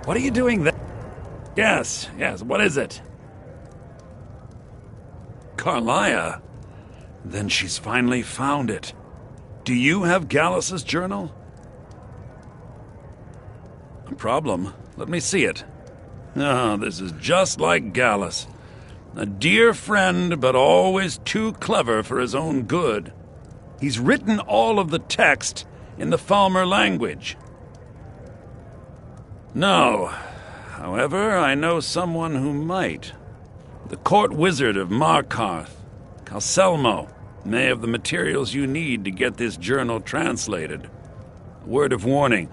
What are you doing there? Yes, what is it? Karliah? Then she's finally found it. Do you have Gallus's journal? A problem? Let me see it. Oh, this is just like Gallus. A dear friend, but always too clever for his own good. He's written all of the text in the Falmer language. No. However, I know someone who might. The court wizard of Markarth, Calselmo, may have the materials you need to get this journal translated. A word of warning.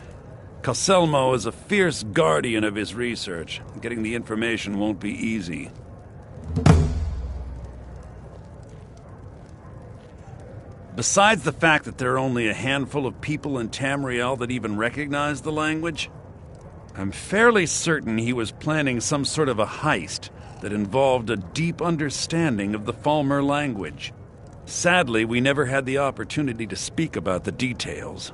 Calselmo is a fierce guardian of his research. Getting the information won't be easy. Besides the fact that there are only a handful of people in Tamriel that even recognize the language, I'm fairly certain he was planning some sort of a heist that involved a deep understanding of the Falmer language. Sadly, we never had the opportunity to speak about the details.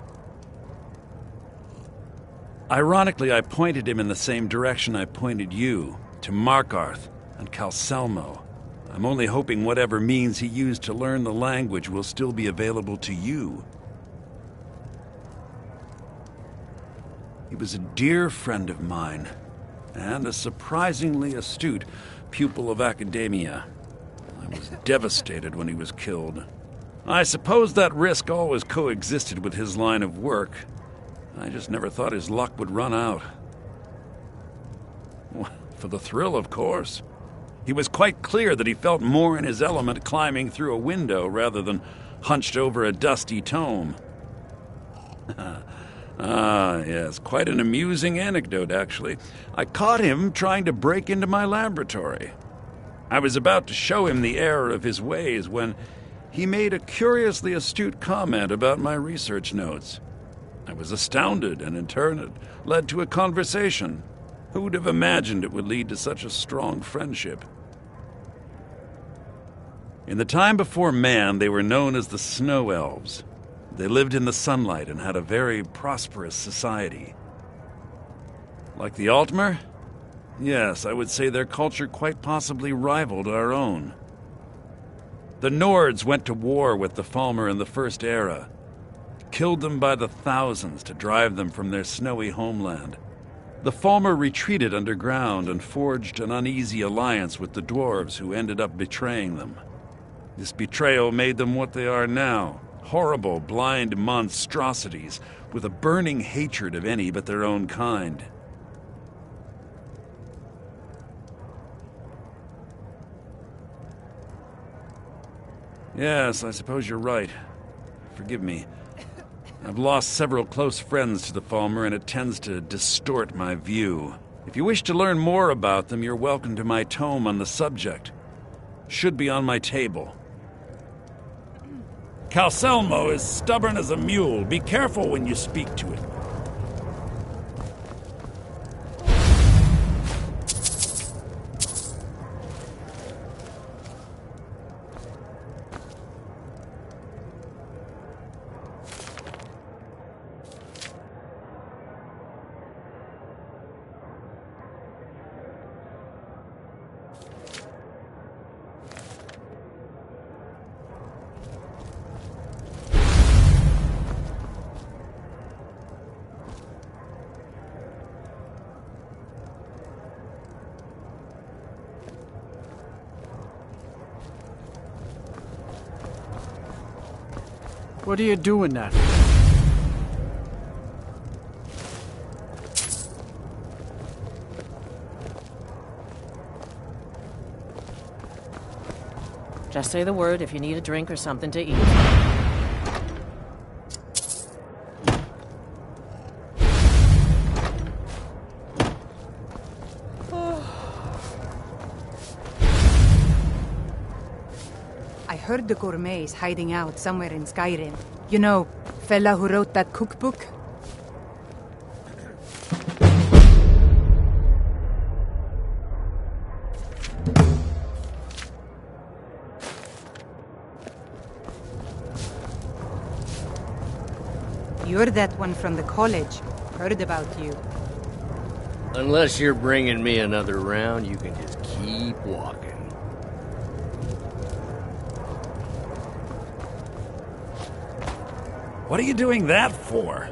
Ironically, I pointed him in the same direction I pointed you, to Markarth and Calselmo. I'm only hoping whatever means he used to learn the language will still be available to you. He was a dear friend of mine, and a surprisingly astute pupil of academia. I was devastated when he was killed. I suppose that risk always coexisted with his line of work. I just never thought his luck would run out. For the thrill, of course. He was quite clear that he felt more in his element climbing through a window rather than hunched over a dusty tome. Ah, yes, quite an amusing anecdote, actually. I caught him trying to break into my laboratory. I was about to show him the error of his ways when he made a curiously astute comment about my research notes. I was astounded, and in turn it led to a conversation. Who would have imagined it would lead to such a strong friendship? In the time before man, they were known as the Snow Elves. They lived in the sunlight and had a very prosperous society. Like the Altmer? Yes, I would say their culture quite possibly rivaled our own. The Nords went to war with the Falmer in the First Era, killed them by the thousands to drive them from their snowy homeland. The Falmer retreated underground and forged an uneasy alliance with the dwarves who ended up betraying them. This betrayal made them what they are now. Horrible, blind monstrosities with a burning hatred of any but their own kind. Yes, I suppose you're right. Forgive me. I've lost several close friends to the Falmer, and it tends to distort my view. If you wish to learn more about them, you're welcome to my tome on the subject. Should be on my table. Calselmo is stubborn as a mule. Be careful when you speak to it. What are you doing there? Just say the word if you need a drink or something to eat. I heard the gourmet is hiding out somewhere in Skyrim. You know, fella who wrote that cookbook? You're that one from the college. Heard about you. Unless you're bringing me another round, you can just keep walking. What are you doing that for?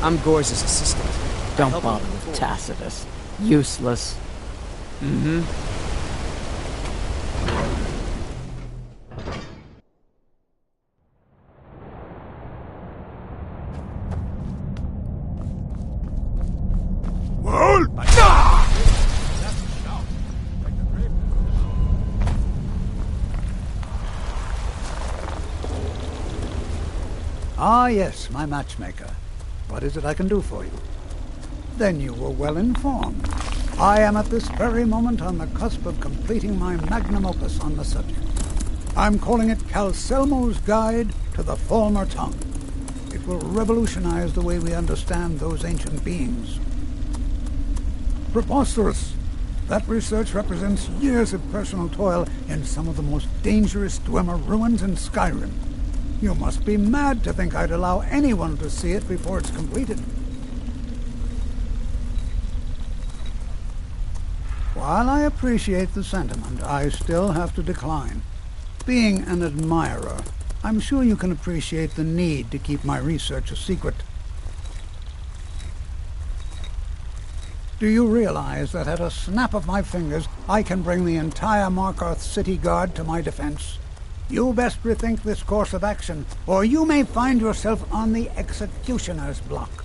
I'm Gore's assistant. Don't bother with Tacitus. Useless. Mm-hmm. Ah, yes, my matchmaker. What is it I can do for you? Then you were well informed. I am at this very moment on the cusp of completing my magnum opus on the subject. I'm calling it Calselmo's Guide to the Falmer Tongue. It will revolutionize the way we understand those ancient beings. Preposterous! That research represents years of personal toil in some of the most dangerous Dwemer ruins in Skyrim. You must be mad to think I'd allow anyone to see it before it's completed. While I appreciate the sentiment, I still have to decline. Being an admirer, I'm sure you can appreciate the need to keep my research a secret. Do you realize that at a snap of my fingers, I can bring the entire Markarth city guard to my defense? You best rethink this course of action, or you may find yourself on the executioner's block.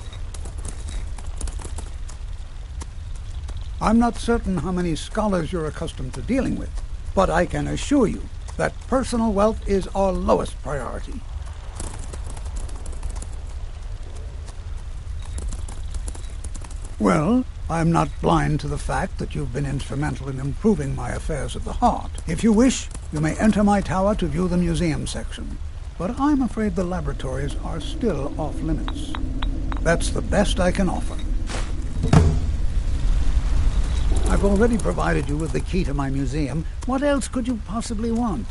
I'm not certain how many scholars you're accustomed to dealing with, but I can assure you that personal wealth is our lowest priority. Well, I'm not blind to the fact that you've been instrumental in improving my affairs of the heart. If you wish, you may enter my tower to view the museum section. But I'm afraid the laboratories are still off limits. That's the best I can offer. I've already provided you with the key to my museum. What else could you possibly want?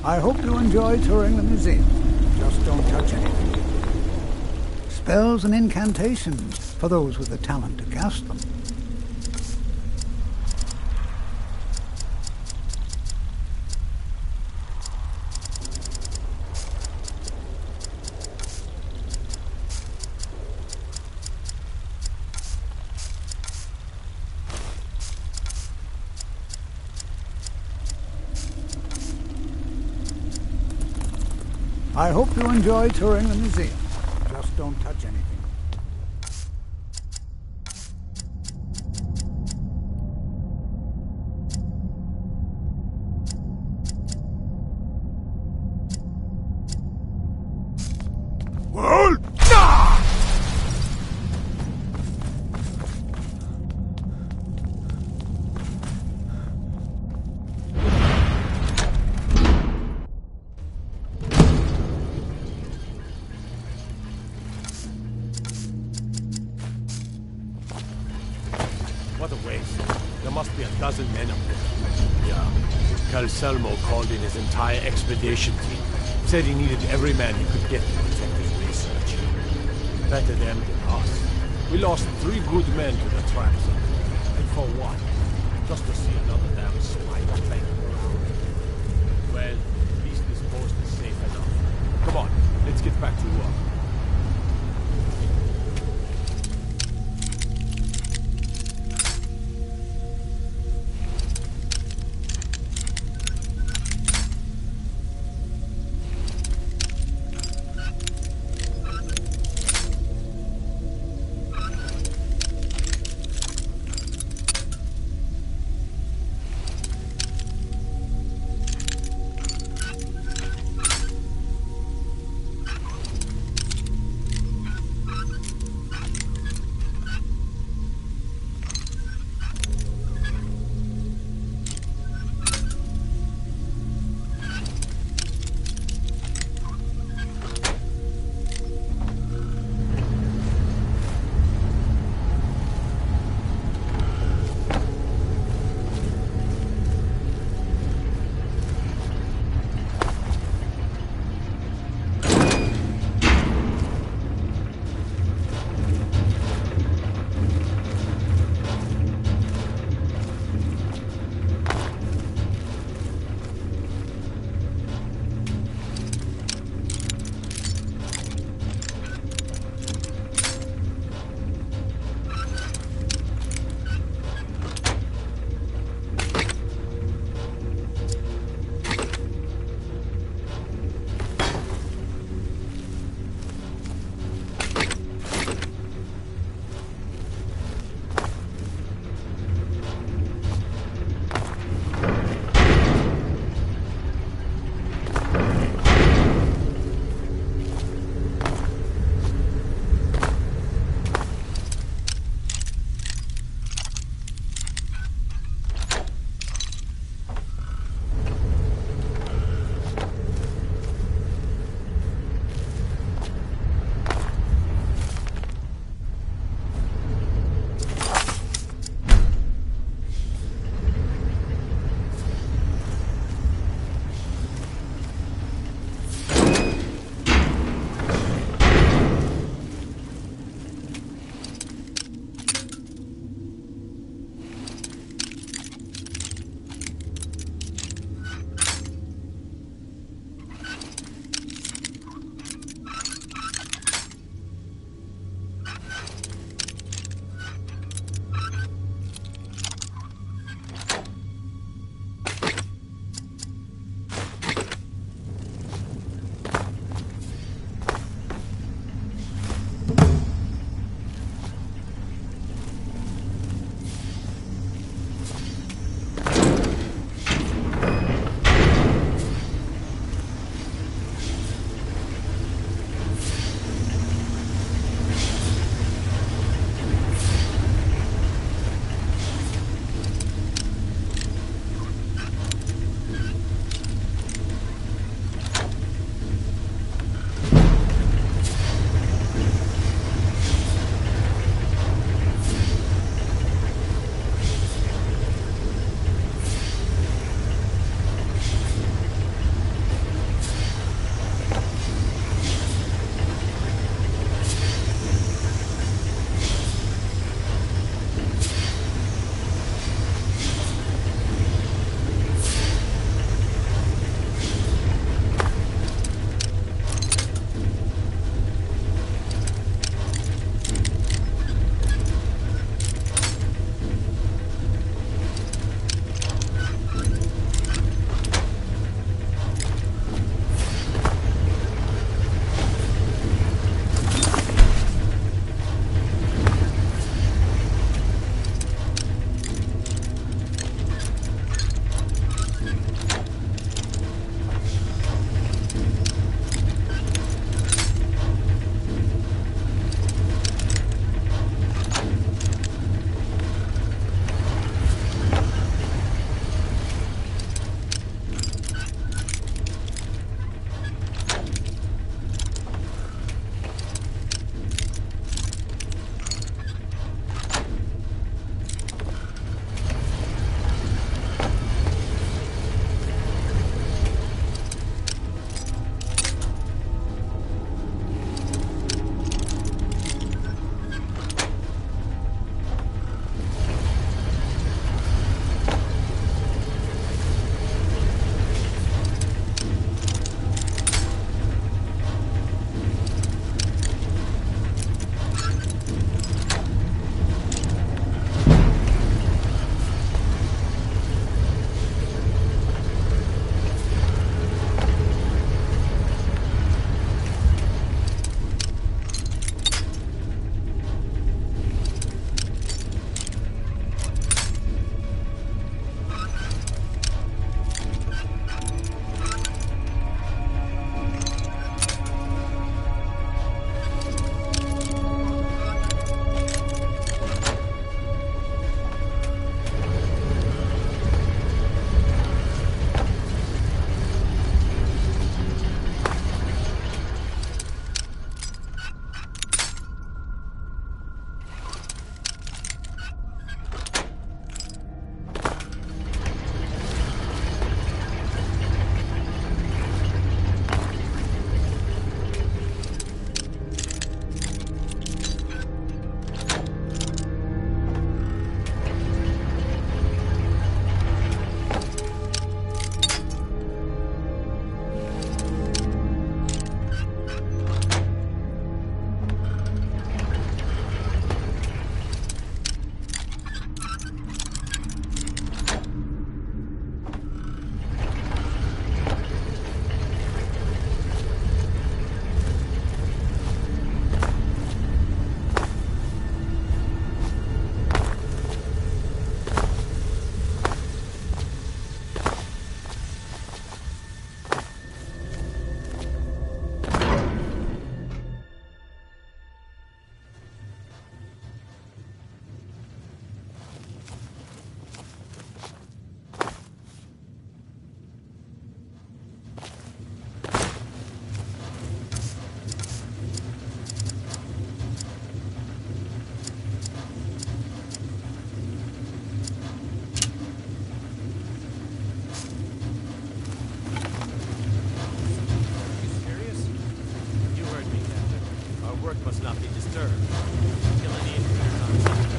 I hope you enjoy touring the museum. Just don't touch anything. Spells and incantations for those with the talent to cast them. I hope you enjoy touring the museum. Just don't touch anything. What a waste. There must be a dozen men up there. Yeah. Calselmo called in his entire expedition team. Said he needed every man he could get to protect his research. Better them than us. We lost 3 good men to the traps. And for what? Just to see another damn spider thing. Well, at least this post is safe enough. Come on, let's get back to work. must not be disturbed. Kill any intruders on site.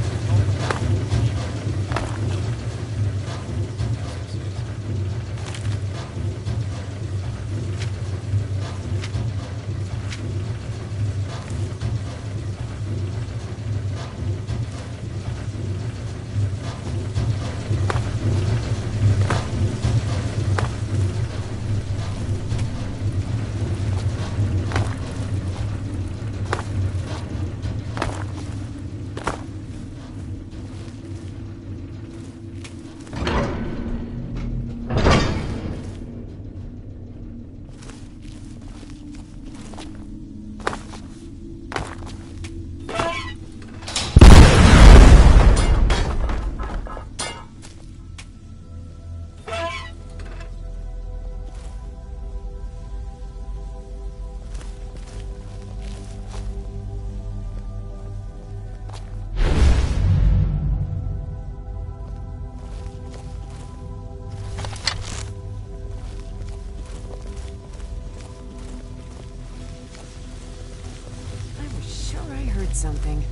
Something.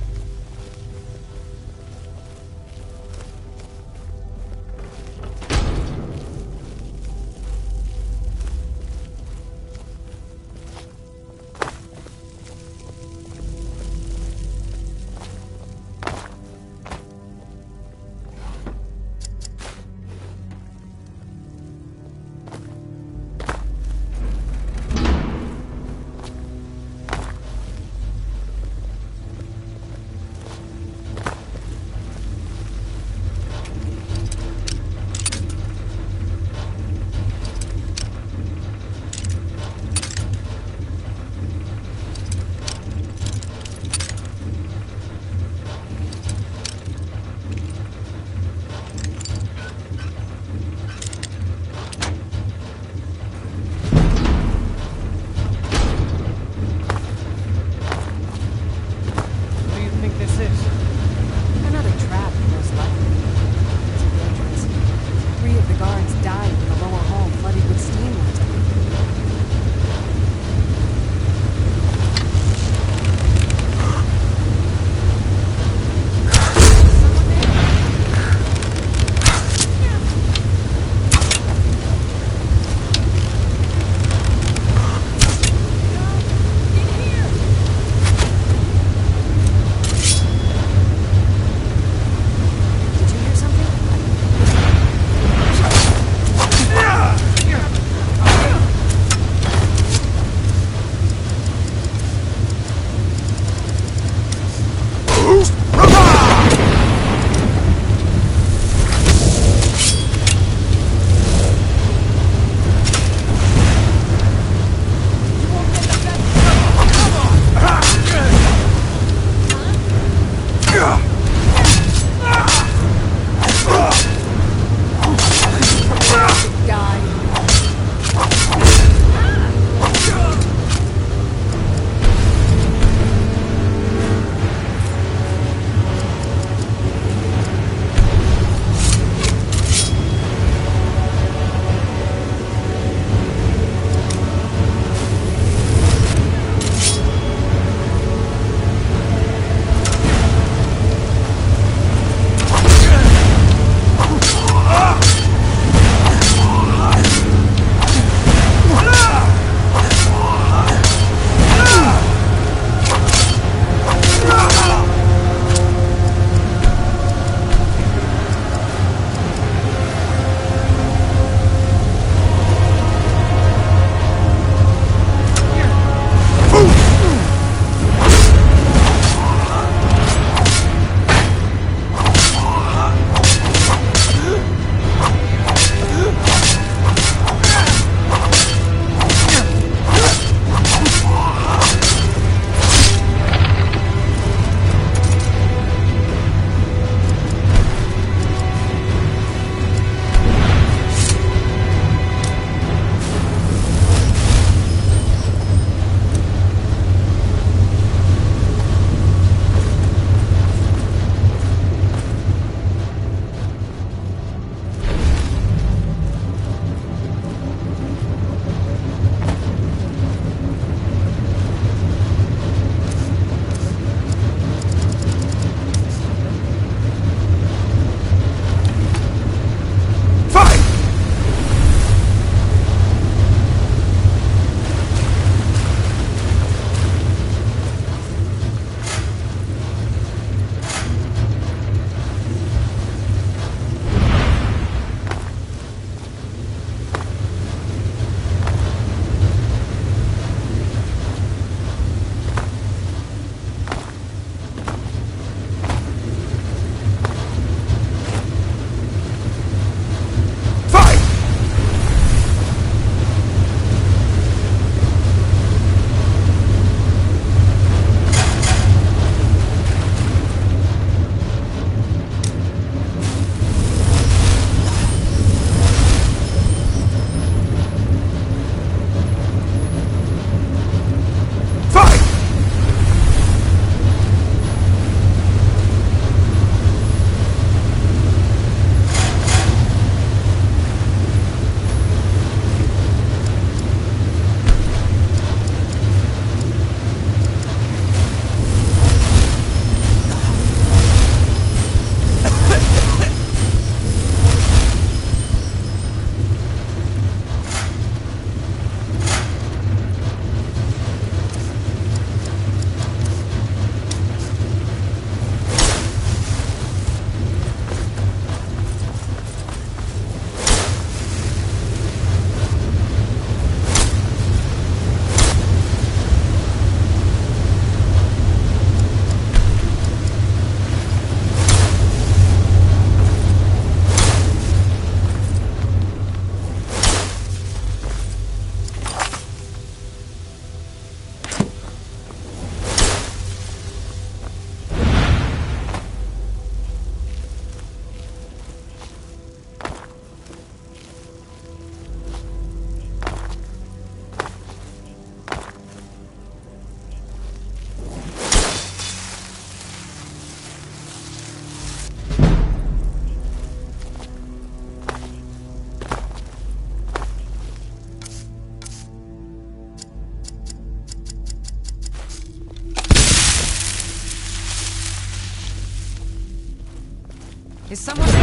Is someone there?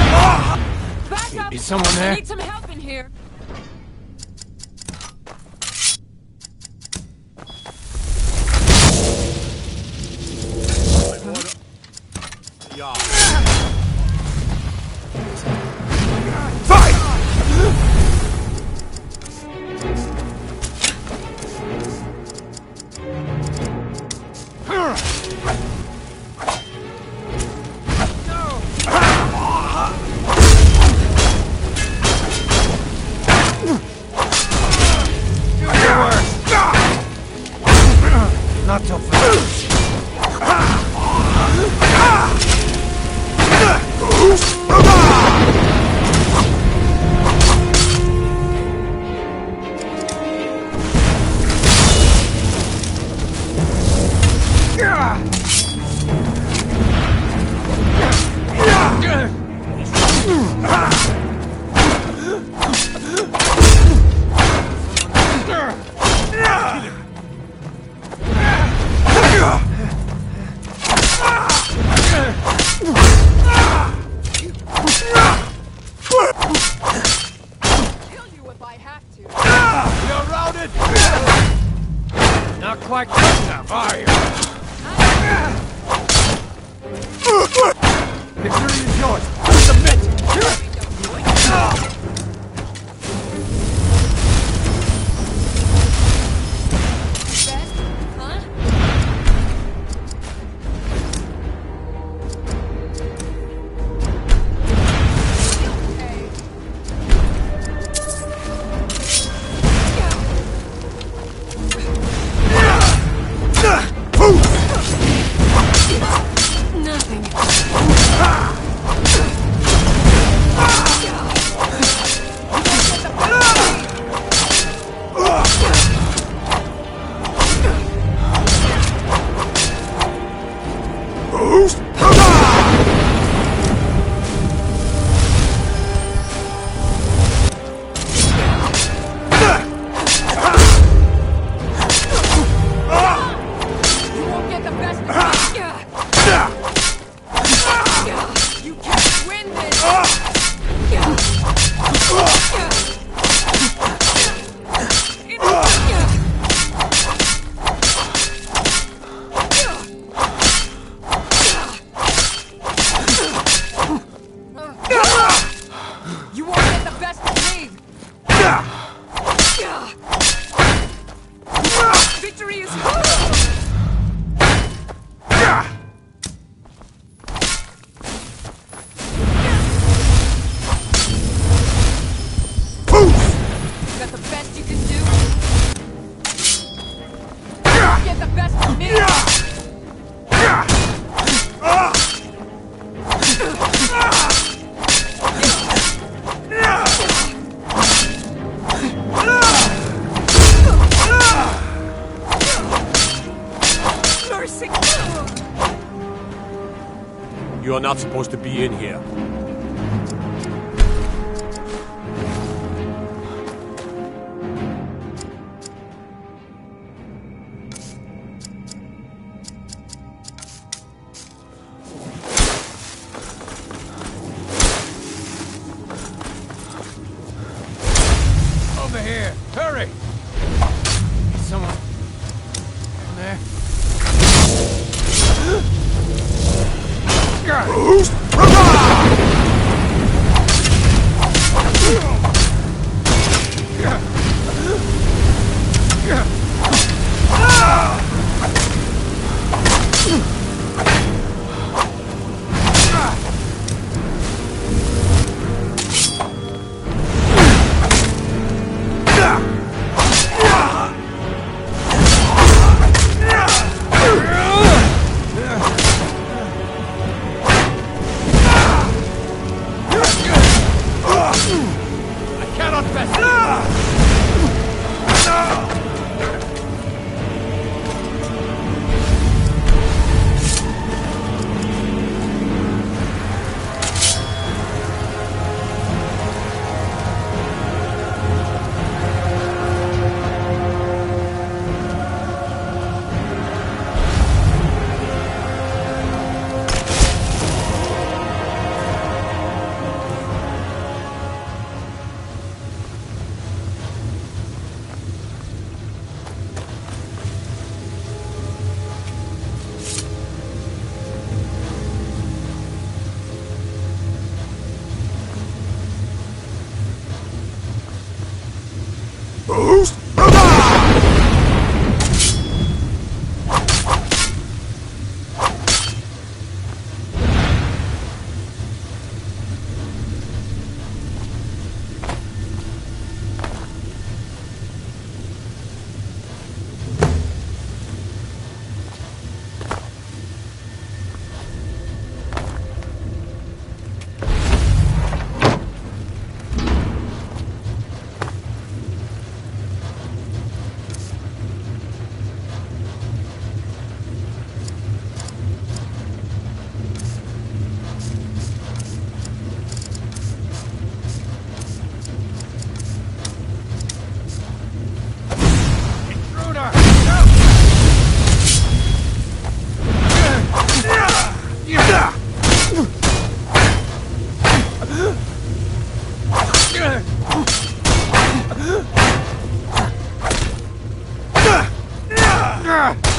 Back up! Is someone there? I need some help in here. Yeah. Not so fast. Kill you if I have to. You're routed! Not quite good enough, are you? Victory is yours. Submit! Best? Huh? Okay. Nothing. You won't get the best of me. You can't win this. You won't get the best of me. Victory is Is that the best you can do? Get the best of me! Mercy! You are not supposed to be in here. Over here. Hurry! Is someone in there? Enough!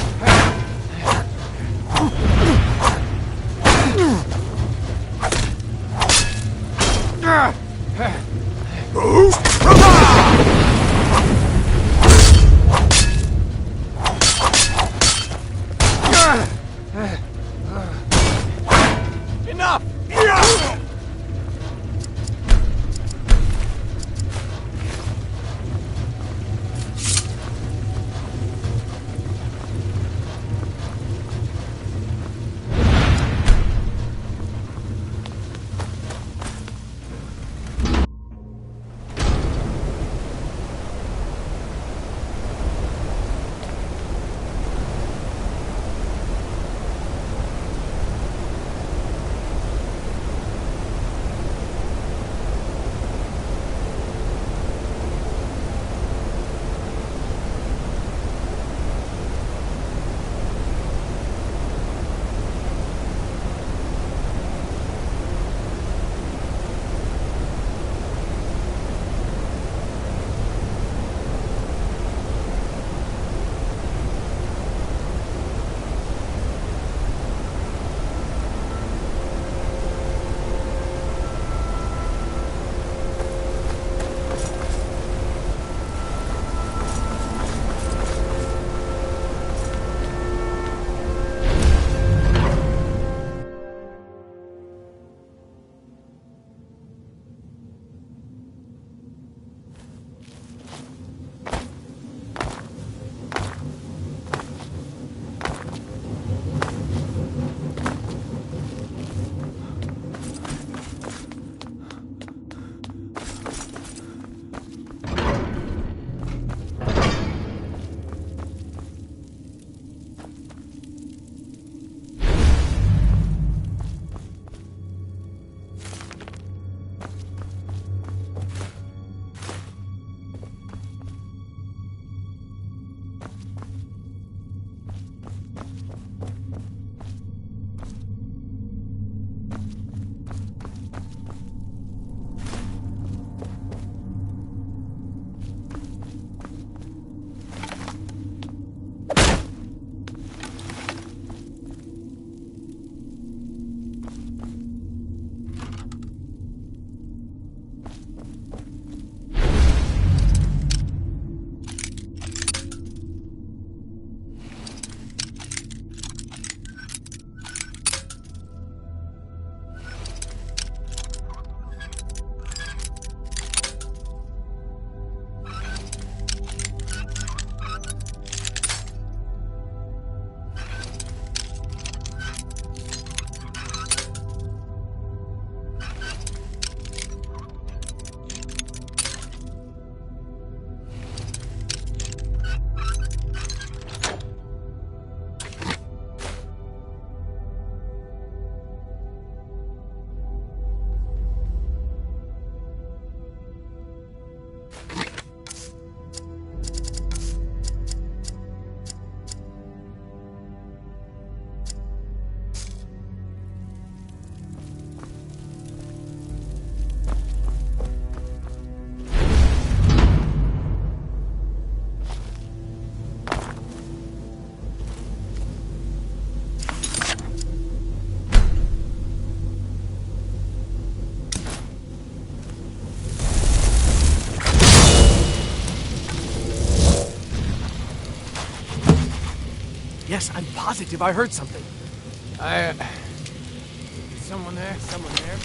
Yes, I'm positive I heard something. Is someone there? Someone there?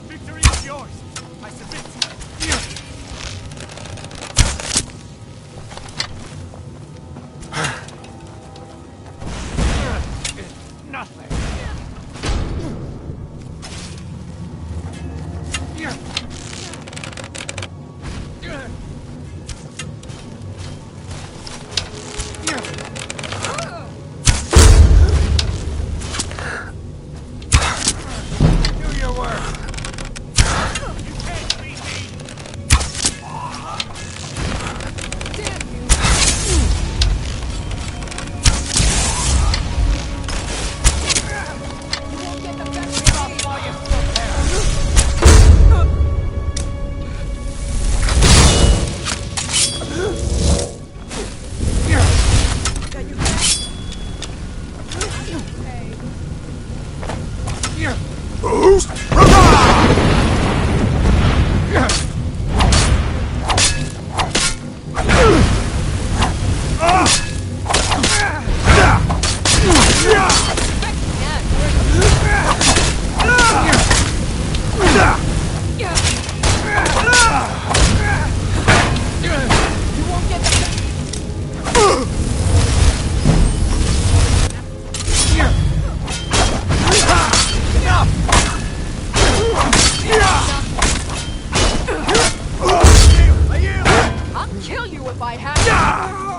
Victory is yours! I submit! Nothing. you if I had to.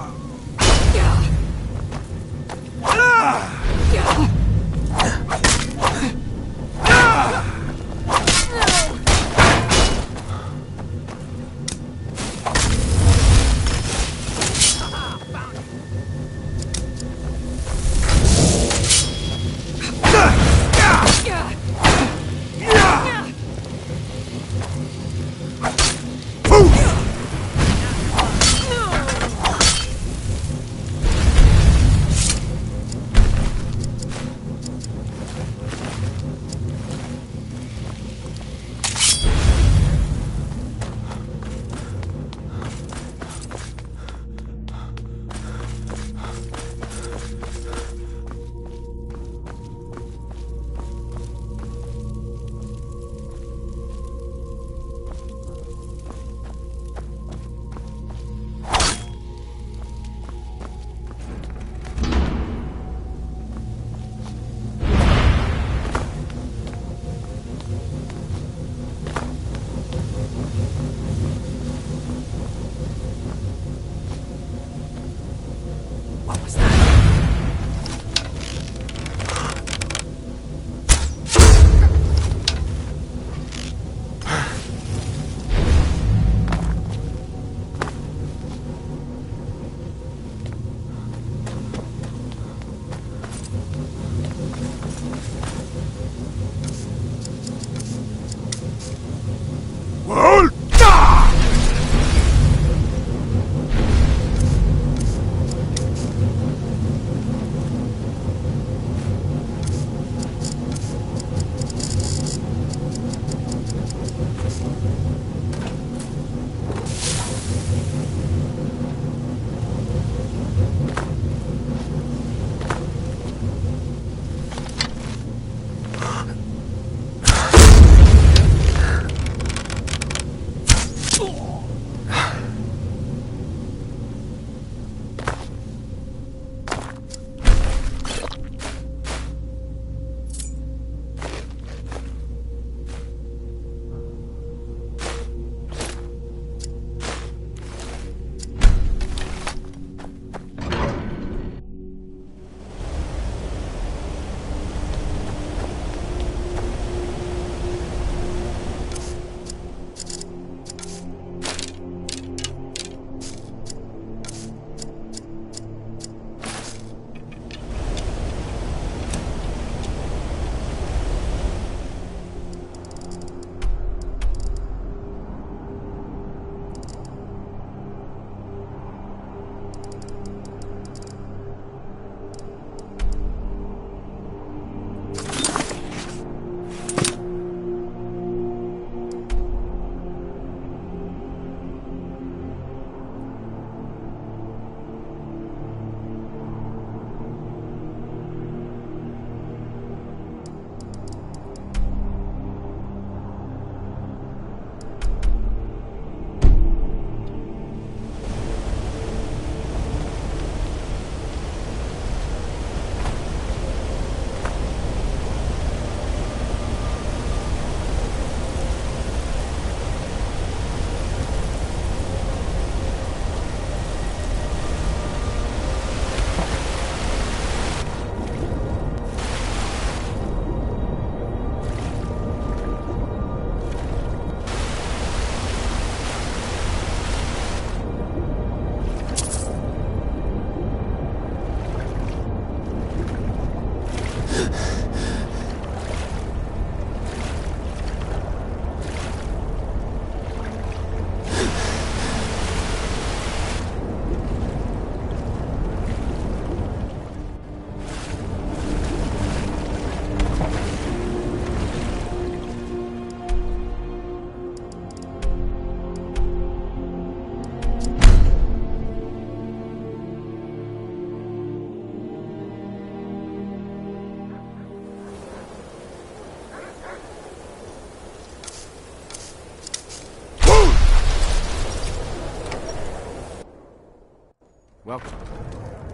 Welcome.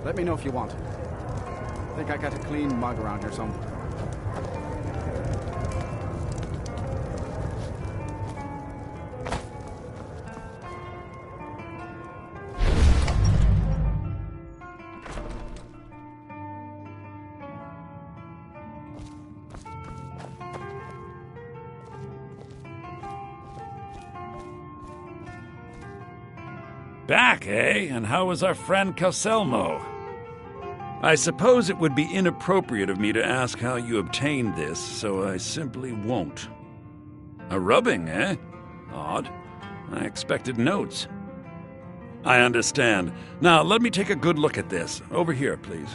Let me know if you want. I think I got a clean mug around here somewhere. Back, eh? And how is our friend Calselmo? I suppose it would be inappropriate of me to ask how you obtained this, so I simply won't. A rubbing, eh? Odd. I expected notes. I understand. Now, let me take a good look at this. Over here, please.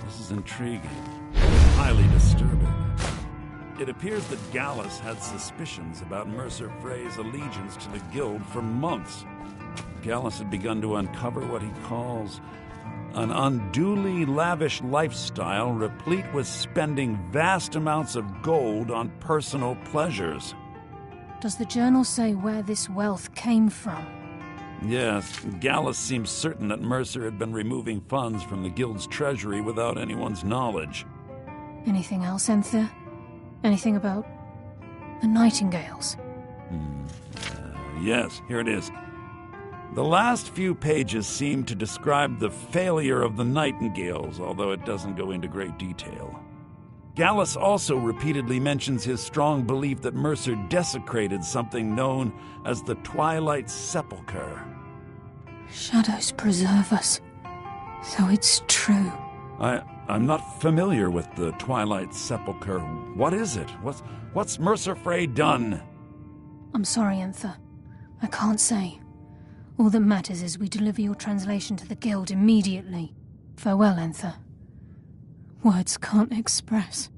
This is intriguing. Highly disturbing. It appears that Gallus had suspicions about Mercer Frey's allegiance to the Guild for months. Gallus had begun to uncover what he calls an unduly lavish lifestyle replete with spending vast amounts of gold on personal pleasures. Does the journal say where this wealth came from? Yes, Gallus seems certain that Mercer had been removing funds from the Guild's treasury without anyone's knowledge. Anything else, Enther? Anything about the Nightingales? Yes, here it is. The last few pages seem to describe the failure of the Nightingales, although it doesn't go into great detail. Gallus also repeatedly mentions his strong belief that Mercer desecrated something known as the Twilight Sepulchre. Shadows preserve us. So it's true. I'm not familiar with the Twilight Sepulchre. What is it? What's Mercer Frey done? I'm sorry, Enther. I can't say. All that matters is we deliver your translation to the Guild immediately. Farewell, Enther. Words can't express.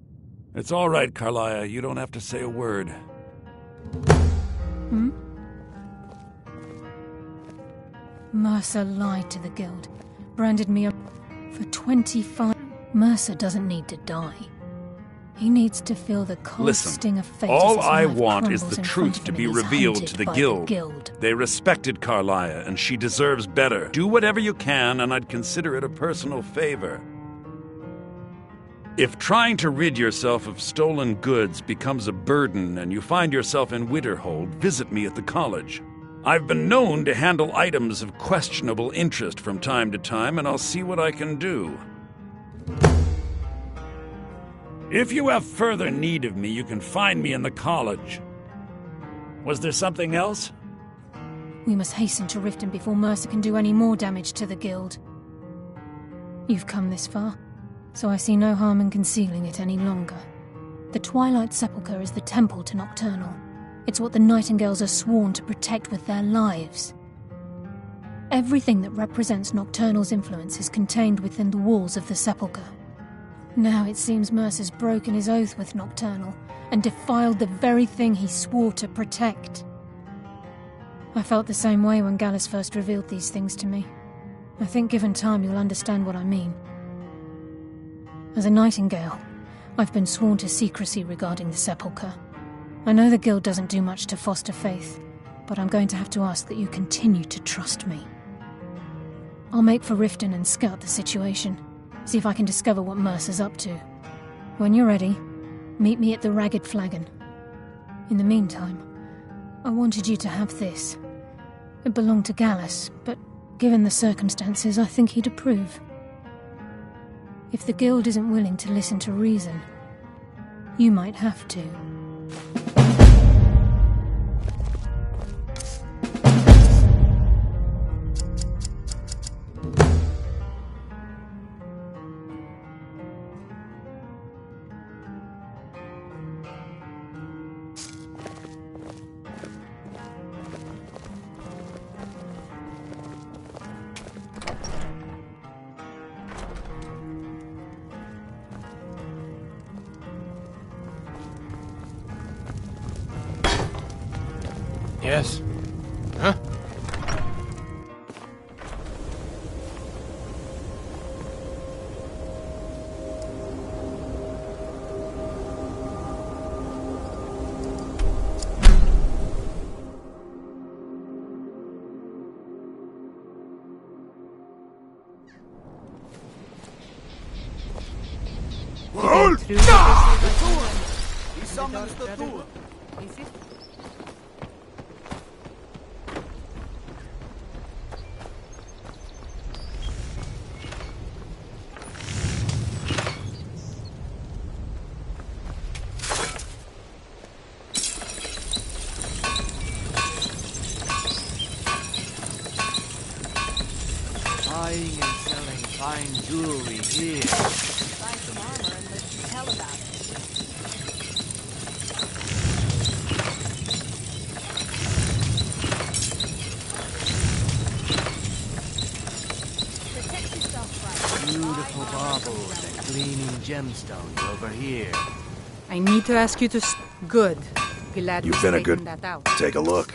It's all right, Karliah. You don't have to say a word. Mercer lied to the Guild. Branded me for 25... Mercer doesn't need to die. He needs to feel the cold sting of fate. All I want is the truth to be revealed to the Guild. They respected Karliah, and she deserves better. Do whatever you can, and I'd consider it a personal favor. If trying to rid yourself of stolen goods becomes a burden and you find yourself in Winterhold, visit me at the college. I've been known to handle items of questionable interest from time to time, and I'll see what I can do. If you have further need of me, you can find me in the college. Was there something else? We must hasten to Riften before Mercer can do any more damage to the Guild. You've come this far, so I see no harm in concealing it any longer. The Twilight Sepulchre is the temple to Nocturnal. It's what the Nightingales are sworn to protect with their lives. Everything that represents Nocturnal's influence is contained within the walls of the Sepulchre. Now it seems Mercer's broken his oath with Nocturnal and defiled the very thing he swore to protect. I felt the same way when Gallus first revealed these things to me. I think given time you'll understand what I mean. As a Nightingale, I've been sworn to secrecy regarding the Sepulchre. I know the Guild doesn't do much to foster faith, but I'm going to have to ask that you continue to trust me. I'll make for Riften and scout the situation. See if I can discover what Mercer's up to. When you're ready, meet me at the Ragged Flagon. In the meantime, I wanted you to have this. It belonged to Gallus, but given the circumstances, I think he'd approve. If the Guild isn't willing to listen to reason, you might have to. Yes? Huh? Whoa! True what they say. He summons the Thor. Is it? Buying and selling fine jewelry here. Buy some armor and live to tell about it. Protect yourself, right? Beautiful baubles and gleaming gemstones over here. I need to ask you to Good. Glad we You've been a straightened good... that out. Take a look.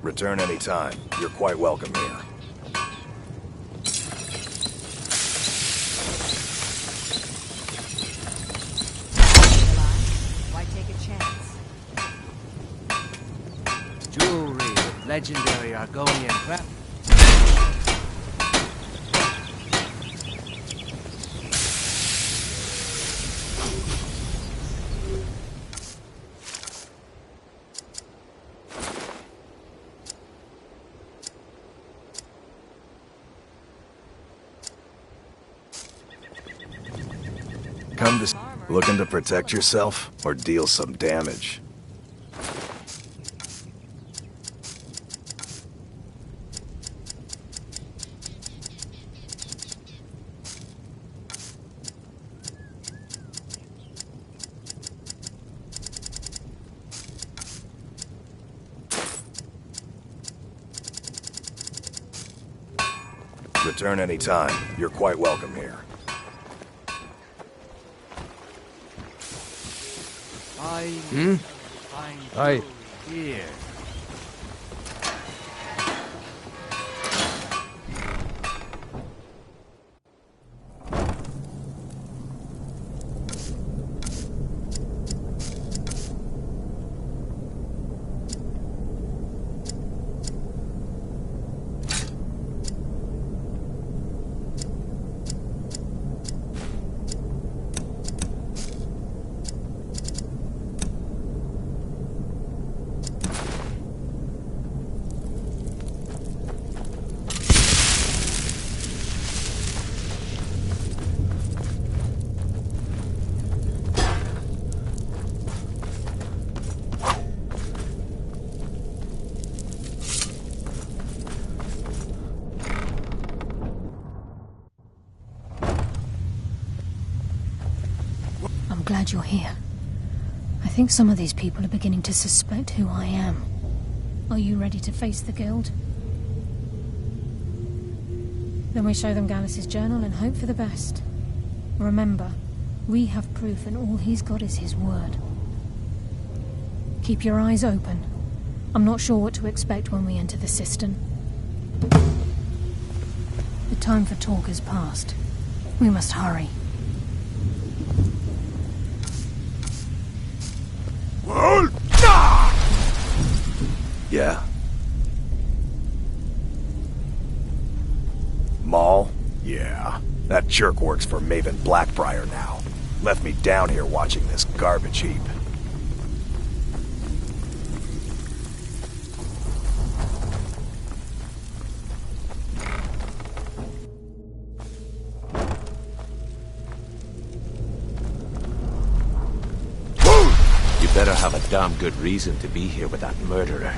Return anytime. You're quite welcome here. Why take a chance? Jewelry with legendary Argonian craft. Come to... Looking to protect yourself or deal some damage? Return anytime. You're quite welcome here. Aye. Here. Glad you're here. I think some of these people are beginning to suspect who I am. Are you ready to face the guild? Then we show them Gallus's journal and hope for the best. Remember, we have proof and all he's got is his word. Keep your eyes open. I'm not sure what to expect when we enter the cistern. The time for talk has passed. We must hurry. Yeah. Maul? Yeah. That jerk works for Maven Blackbriar now. Left me down here watching this garbage heap. You better have a damn good reason to be here with that murderer.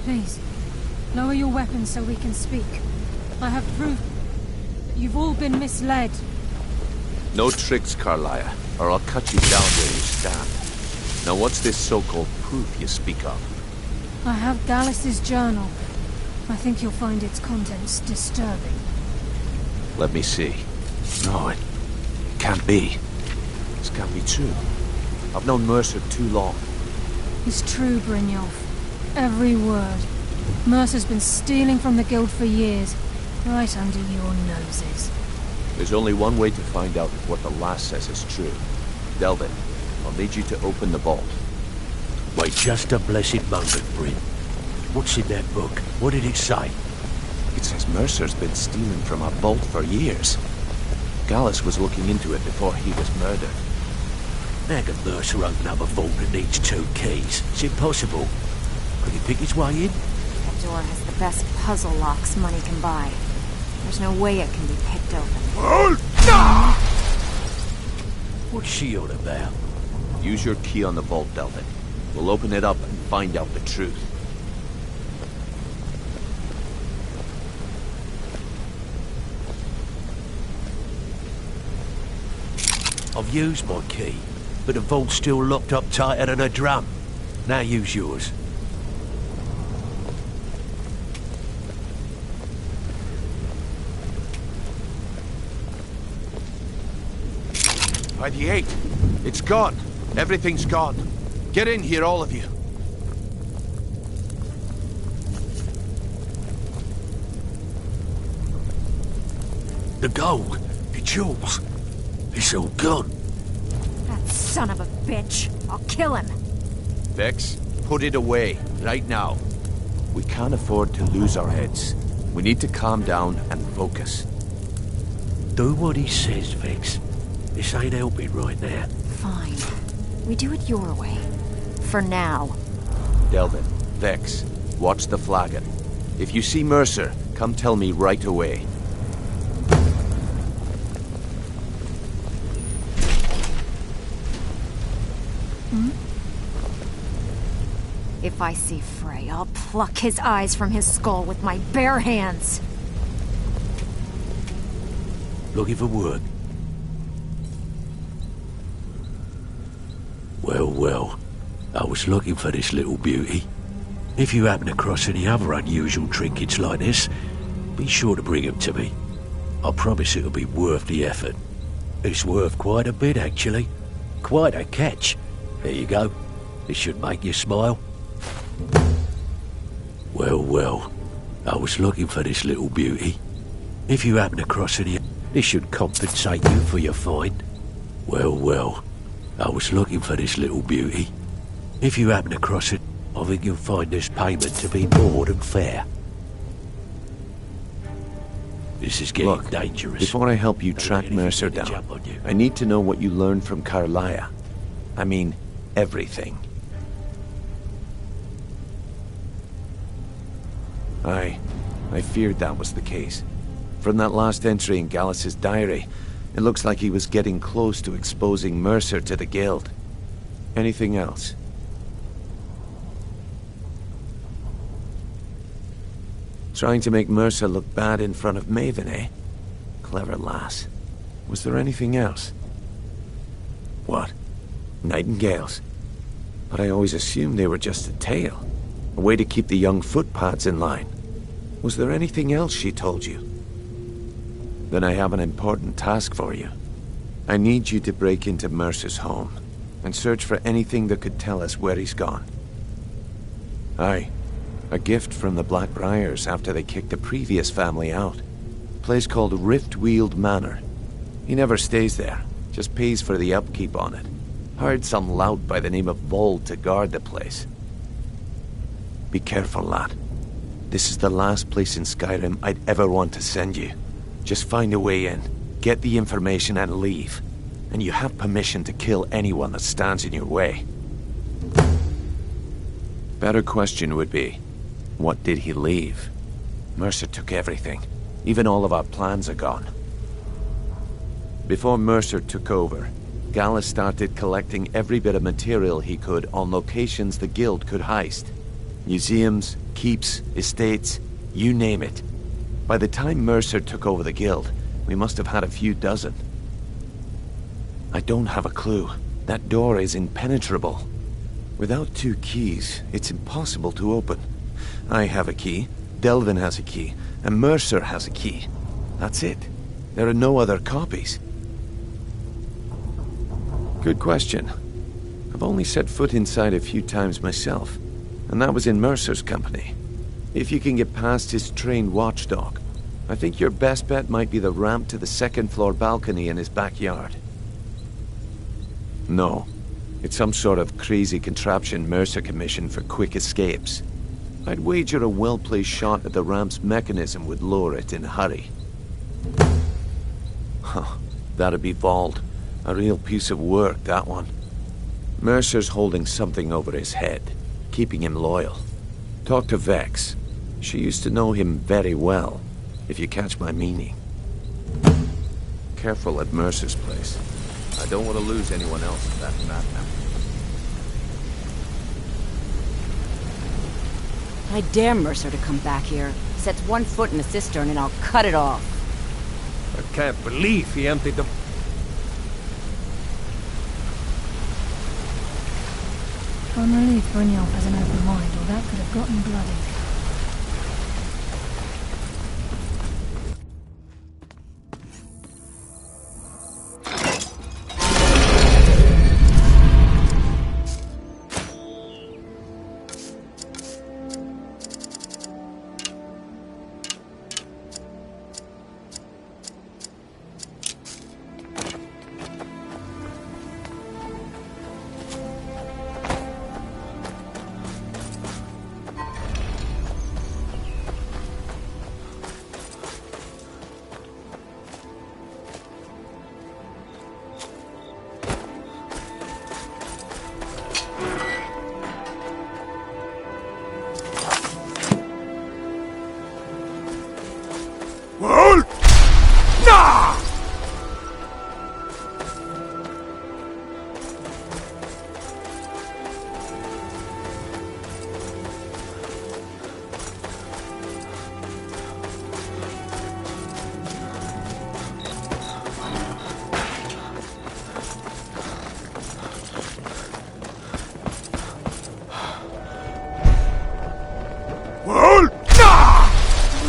Please, lower your weapons so we can speak. I have proof that you've all been misled. No tricks, Karliah, or I'll cut you down where you stand. Now what's this so-called proof you speak of? I have Gallus's journal. I think you'll find its contents disturbing. Let me see. No, it can't be. This can't be true. I've known Mercer too long. It's true, Brynjolf. Every word. Mercer's been stealing from the guild for years, right under your noses. There's only one way to find out if what the lass says is true. Delvin, I'll need you to open the vault. Wait just a blessed moment, Bryn. What's in that book? What did it say? It says Mercer's been stealing from our vault for years. Gallus was looking into it before he was murdered. How can Mercer open up a vault that needs 2 keys? It's impossible. Could he pick his way in? That door has the best puzzle locks money can buy. There's no way it can be picked open. What's she on about? Use your key on the vault, Delvin. We'll open it up and find out the truth. I've used my key, but the vault's still locked up tighter than a drum. Now use yours. By the 8. It's gone. Everything's gone. Get in here, all of you. The gold, the jewels, it's all gone. That son of a bitch. I'll kill him. Vex, put it away, right now. We can't afford to lose our heads. We need to calm down and focus. Do what he says, Vex. This ain't helping right now. Fine. We do it your way. For now. Delvin, Vex, watch the flagon. If you see Mercer, come tell me right away. If I see Frey, I'll pluck his eyes from his skull with my bare hands. Looking for work. Well, I was looking for this little beauty. If you happen across any other unusual trinkets like this, be sure to bring them to me. I promise it'll be worth the effort. It's worth quite a bit, actually. Quite a catch. There you go. This should make you smile. Well, I was looking for this little beauty. If you happen across any, this should compensate you for your find. Well, I was looking for this little beauty. If you happen across it, I think you'll find this payment to be more than fair. This is getting dangerous. Before I help you track Mercer down, I need to know what you learned from Karliah. I mean, everything. I feared that was the case. From that last entry in Gallus's diary, it looks like he was getting close to exposing Mercer to the Guild. Anything else? Trying to make Mercer look bad in front of Maven, eh? Clever lass. Was there anything else? What? Nightingales? But I always assumed they were just a tale. A way to keep the young footpads in line. Was there anything else she told you? Then I have an important task for you. I need you to break into Mercer's home and search for anything that could tell us where he's gone. Aye. A gift from the Blackbriars after they kicked the previous family out. A place called Riftweald Manor. He never stays there, just pays for the upkeep on it. Hired some lout by the name of Vold to guard the place. Be careful, lad. This is the last place in Skyrim I'd ever want to send you. Just find a way in, get the information and leave. And you have permission to kill anyone that stands in your way. Better question would be, what did he leave? Mercer took everything. Even all of our plans are gone. Before Mercer took over, Gallus started collecting every bit of material he could on locations the Guild could heist. Museums, keeps, estates, you name it. By the time Mercer took over the Guild, we must have had a few dozen. I don't have a clue. That door is impenetrable. Without 2 keys, it's impossible to open. I have a key, Delvin has a key, and Mercer has a key. That's it. There are no other copies. Good question. I've only set foot inside a few times myself, and that was in Mercer's company. If you can get past his trained watchdog, I think your best bet might be the ramp to the 2nd floor balcony in his backyard. No. It's some sort of crazy contraption Mercer commissioned for quick escapes. I'd wager a well-placed shot at the ramp's mechanism would lower it in a hurry. Huh, that'd be Vault. A real piece of work, that one. Mercer's holding something over his head, keeping him loyal. Talk to Vex. She used to know him very well, if you catch my meaning. Careful at Mercer's place. I don't want to lose anyone else in that madman. I dare Mercer to come back here. Sets one foot in a cistern and I'll cut it off. I can't believe he emptied the... I'm relieved Brynjolf has an open mind, or that could have gotten bloody.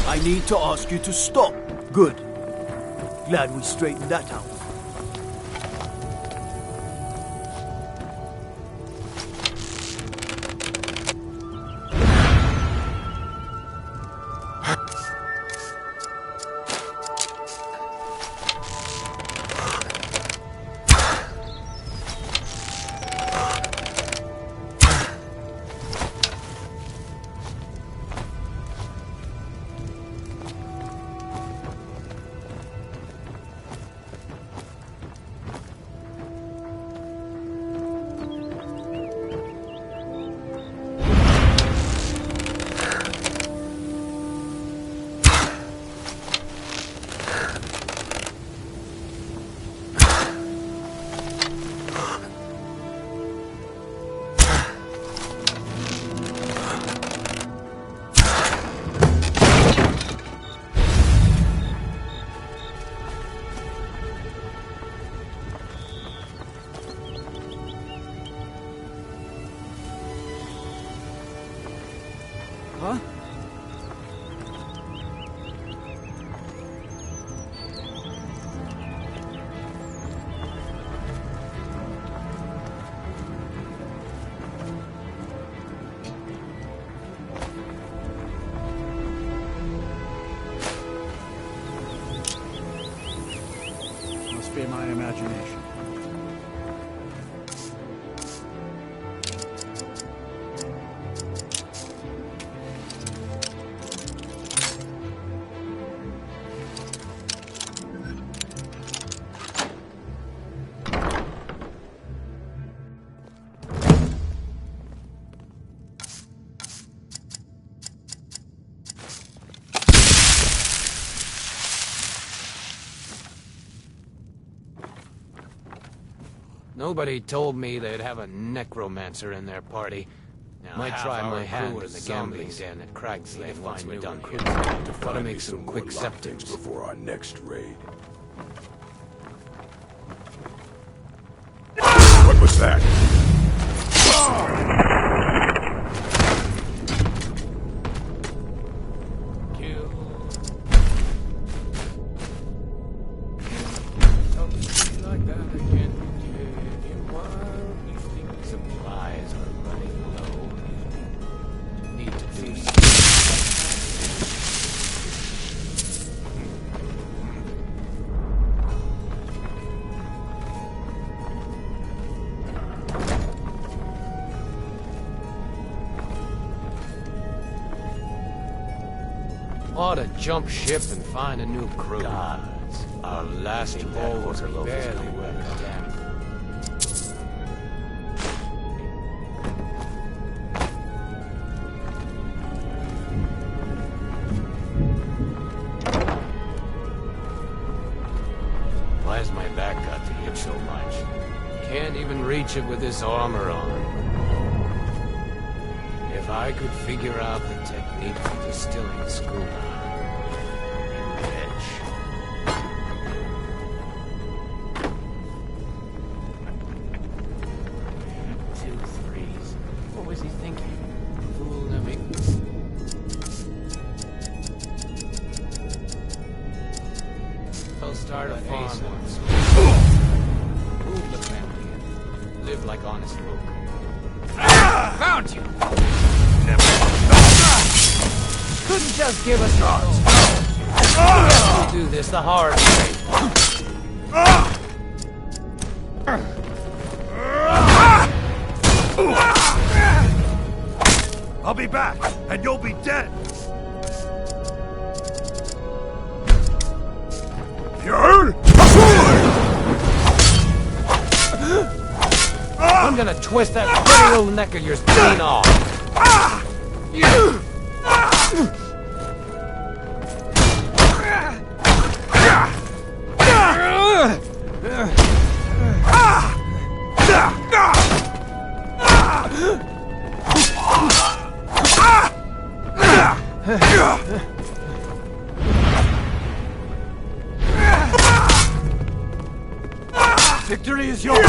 I need to ask you to stop. Good. Glad we straightened that out. Huh? Must be my imagination. Nobody told me they'd have a necromancer in their party. Now might try my hand in the gambling den at Craigsley once we're done here. Gotta make some quick septics before our next raid. What was that? Ought to jump ship and find a new crew. Gods. Our last haul was barely worth a damn. Why's my back got to itch so much? Can't even reach it with this armor on. If I could figure out the technique for distilling scuba, rich. Two threes. What was he thinking? Fool to me. I'll start a farm once. Move the family. Live like honest folk. Found you! Couldn't just give us a we'll do this the hard way. I'll be back, and you'll be dead! I'm gonna twist that pretty little neck of yours clean off. Victory is yours!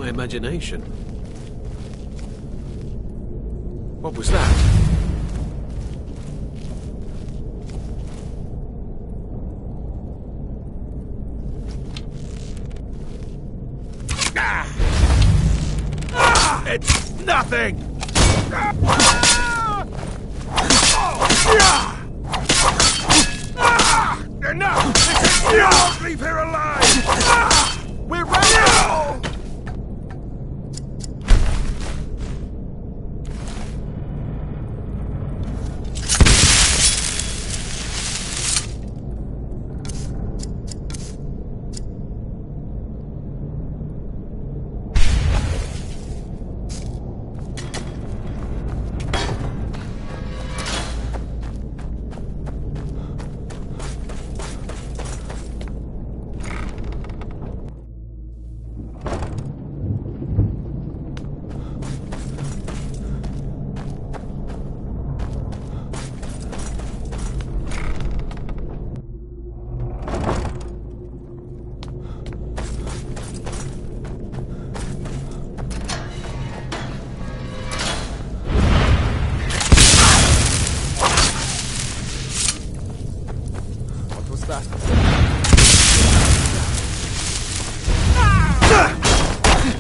my imagination. What was that? It's nothing! Enough! This is won't leave here alive! We're ready!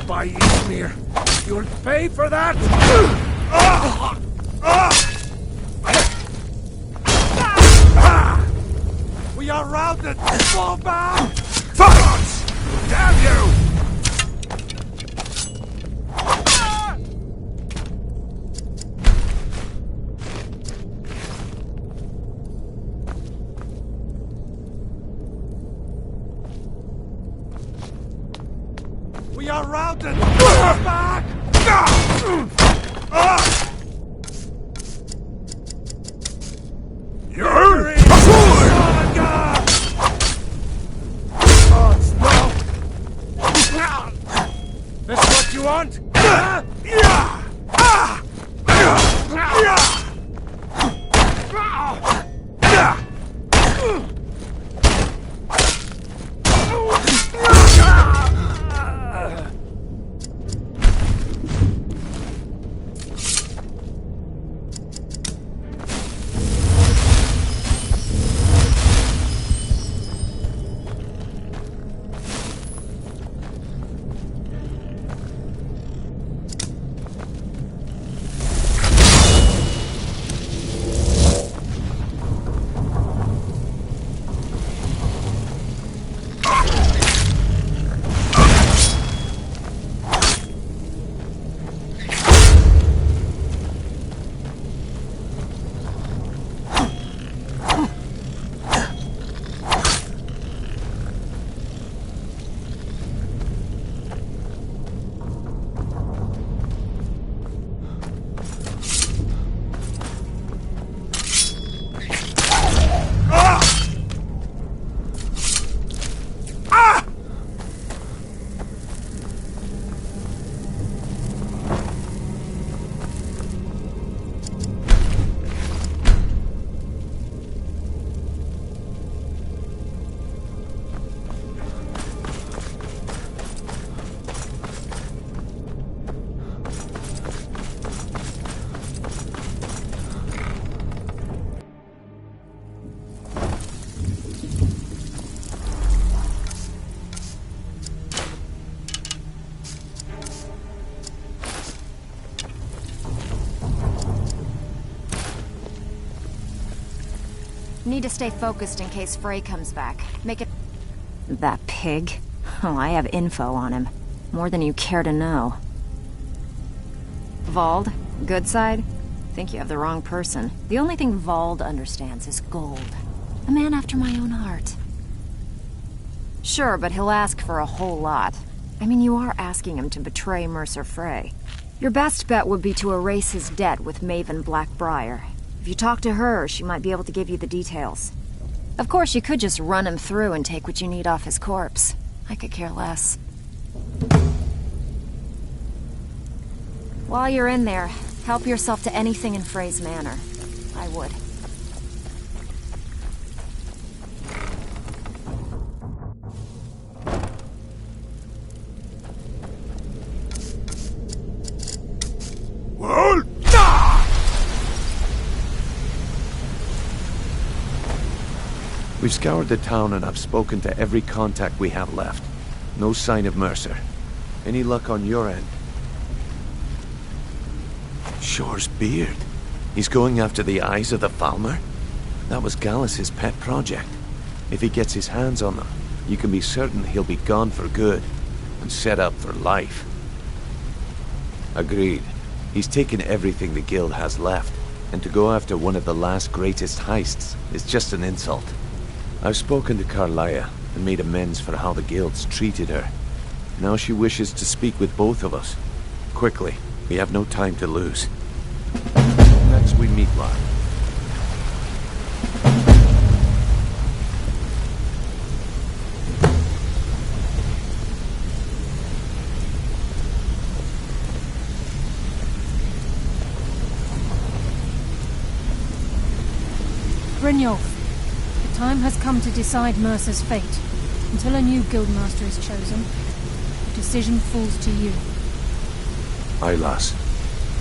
By Ymir, you'll pay for that! We are routed! Fall back! Thoughts! Damn you! We are routed! Fall back! You're a fool! God! Odds, no! This what you want? Need to stay focused in case Frey comes back. Make it... That pig? Oh, I have info on him. More than you care to know. Vald? Good side? Think you have the wrong person. The only thing Vald understands is gold. A man after my own heart. Sure, but he'll ask for a whole lot. I mean, you are asking him to betray Mercer Frey. Your best bet would be to erase his debt with Maven Blackbriar. If you talk to her, she might be able to give you the details. Of course, you could just run him through and take what you need off his corpse. I could care less. While you're in there, help yourself to anything in Frey's manor. I would. We've scoured the town and I've spoken to every contact we have left. No sign of Mercer. Any luck on your end? Shore's beard. He's going after the eyes of the Falmer? That was Gallus's pet project. If he gets his hands on them, you can be certain he'll be gone for good, and set up for life. Agreed. He's taken everything the Guild has left, and to go after one of the last greatest heists is just an insult. I've spoken to Karliah and made amends for how the Guild's treated her. Now she wishes to speak with both of us. Quickly, we have no time to lose. Next we meet live. Brynjolf, the time has come to decide Mercer's fate. Until a new guildmaster is chosen, the decision falls to you. Aye, lass.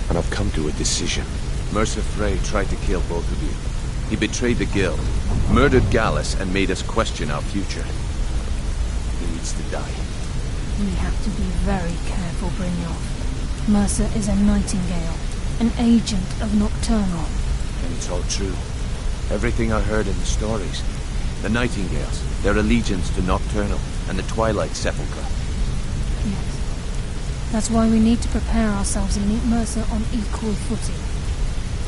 And I've come to a decision. Mercer Frey tried to kill both of you. He betrayed the Guild, murdered Gallus, and made us question our future. He needs to die. We have to be very careful, Brynjolf. Mercer is a Nightingale, an agent of Nocturnal. And it's all true. Everything I heard in the stories. The Nightingales, their allegiance to Nocturnal, and the Twilight Sepulchre. Yes. That's why we need to prepare ourselves and meet Mercer on equal footing.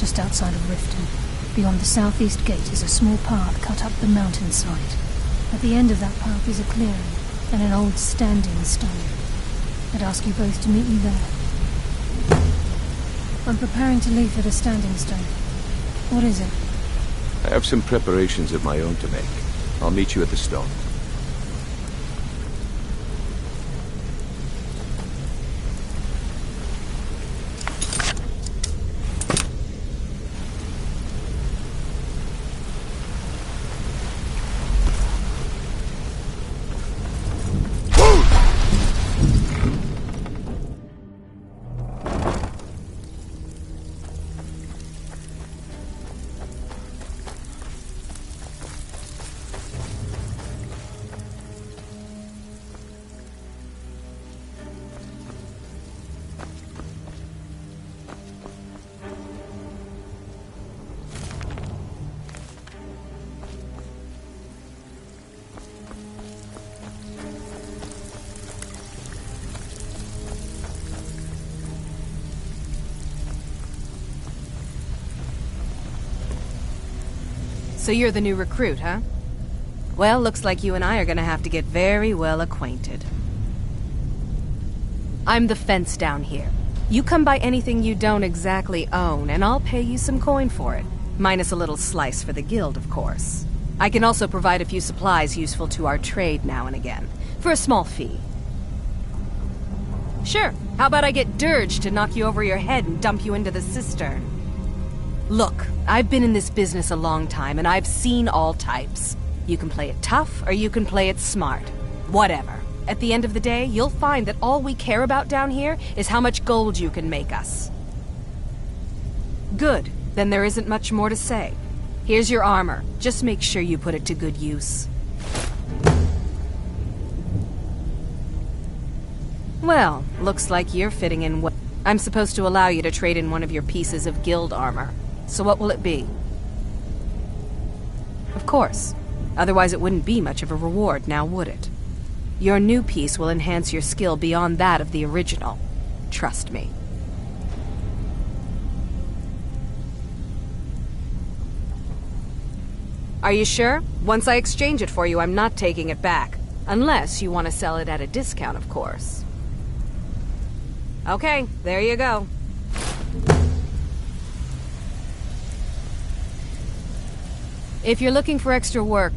Just outside of Riften, beyond the southeast gate, is a small path cut up the mountainside. At the end of that path is a clearing, and an old standing stone. I'd ask you both to meet me there. I'm preparing to leave for the standing stone. What is it? I have some preparations of my own to make. I'll meet you at the stone. So you're the new recruit, huh? Well, looks like you and I are gonna have to get very well acquainted. I'm the fence down here. You come by anything you don't exactly own, and I'll pay you some coin for it. Minus a little slice for the guild, of course. I can also provide a few supplies useful to our trade now and again, for a small fee. Sure, how about I get Dirge to knock you over your head and dump you into the cistern? Look, I've been in this business a long time, and I've seen all types. You can play it tough, or you can play it smart. Whatever. At the end of the day, you'll find that all we care about down here is how much gold you can make us. Good. Then there isn't much more to say. Here's your armor. Just make sure you put it to good use. Well, looks like you're fitting in well. I'm supposed to allow you to trade in one of your pieces of guild armor. So what will it be? Of course. Otherwise it wouldn't be much of a reward, now would it? Your new piece will enhance your skill beyond that of the original. Trust me. Are you sure? Once I exchange it for you, I'm not taking it back. Unless you want to sell it at a discount, of course. Okay, there you go. If you're looking for extra work,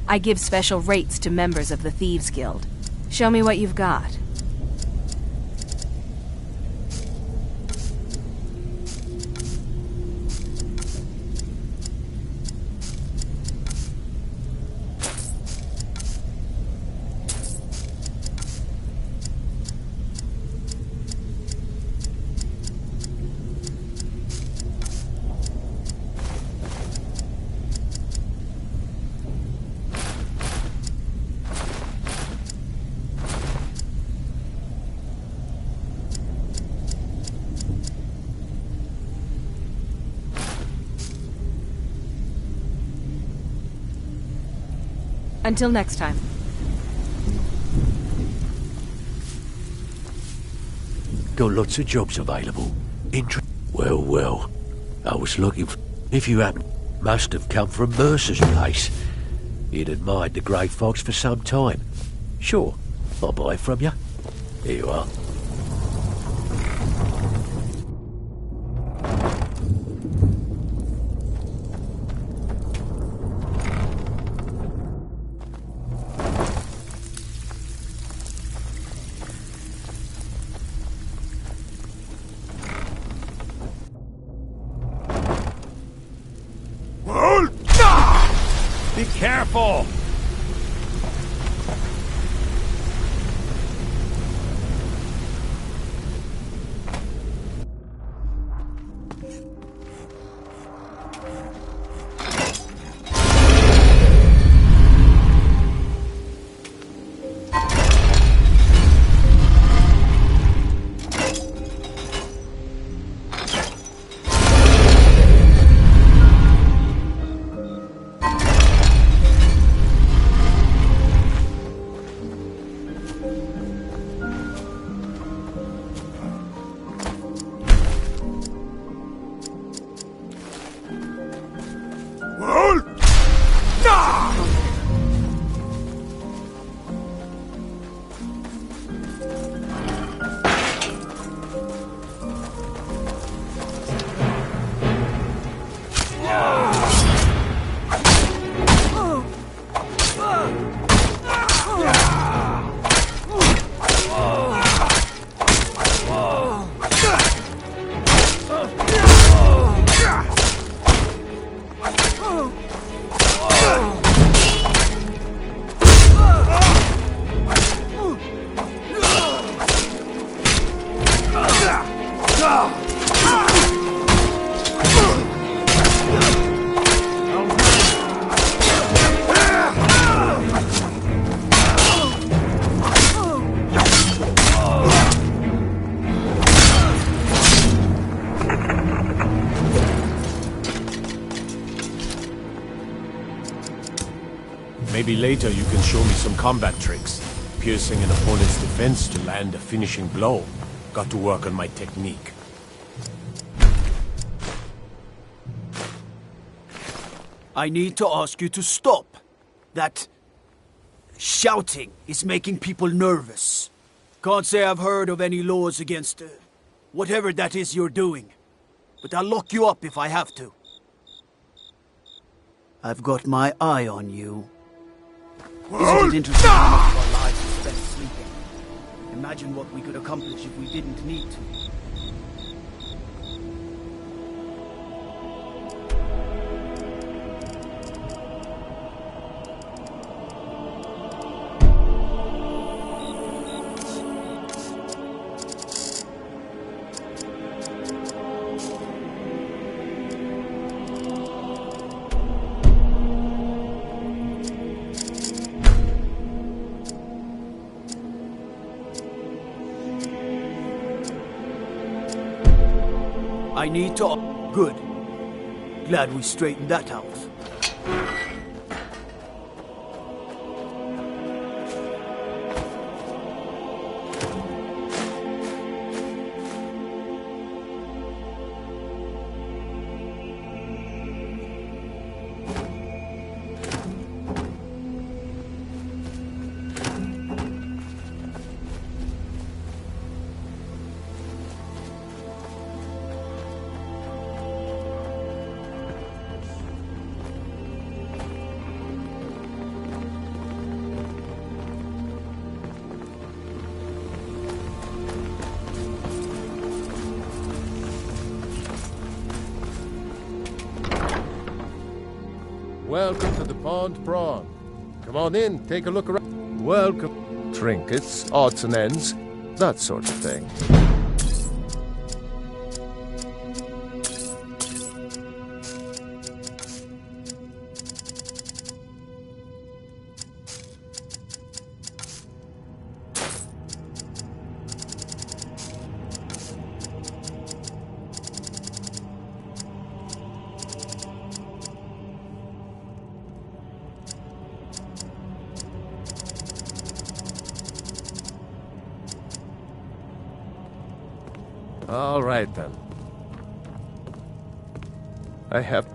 I give special rates to members of the Thieves Guild. Show me what you've got. Until next time. Got lots of jobs available. Well. I was looking for... If you happen... Must have come from Mercer's place. He'd admired the grey fox for some time. Sure, I'll buy it from you. Here you are. Be careful! Maybe later you can show me some combat tricks. Piercing an opponent's defense to land a finishing blow. Got to work on my technique. I need to ask you to stop. That shouting is making people nervous. Can't say I've heard of any laws against whatever that is you're doing. But I'll lock you up if I have to. I've got my eye on you. Isn't it interesting how much of our lives are spent sleeping? Imagine what we could accomplish if we didn't need to. I need to... Good. Glad we straightened that out. Welcome to the Pond Prawn. Come on in, take a look around. Welcome. Trinkets, odds and ends, that sort of thing. All right, then. I have...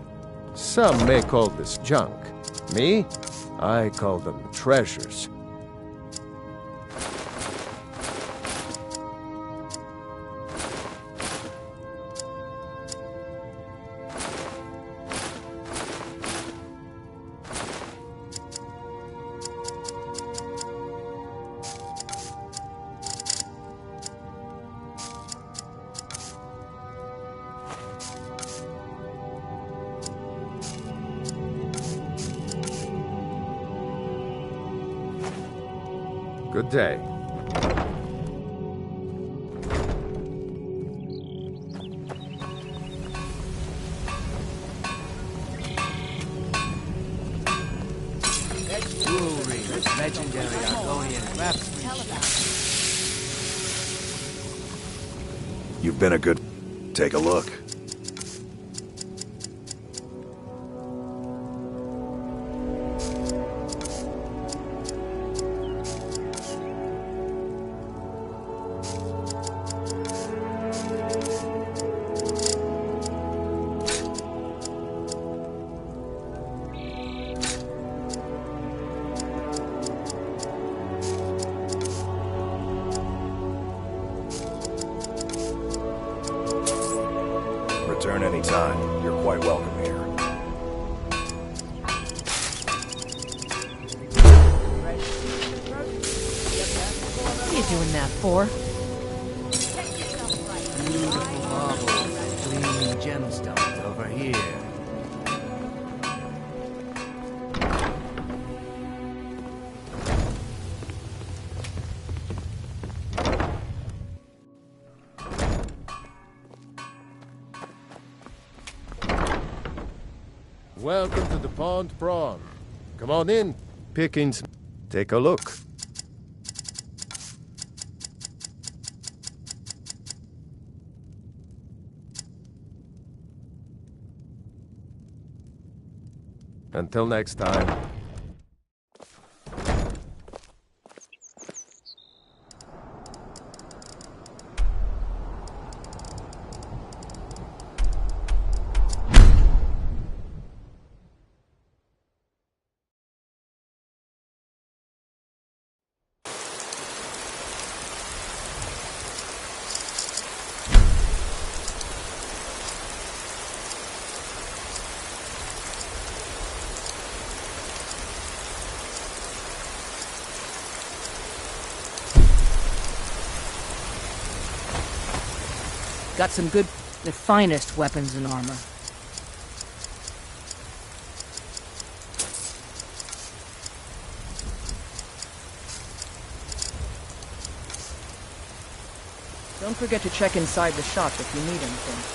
Some may call this junk. Me? I call them treasures. Good day. Jewelry with legendary Argonian craftsmanship. You've been a good... Take a look. Return anytime. You're quite welcome here. What are you doing that for? Beautiful marble, gleaming gemstones over here. Welcome to the Pond Prawn. Come on in, Pickings. Take a look. Until next time. Got some good, the finest weapons and armor. Don't forget to check inside the shop if you need anything.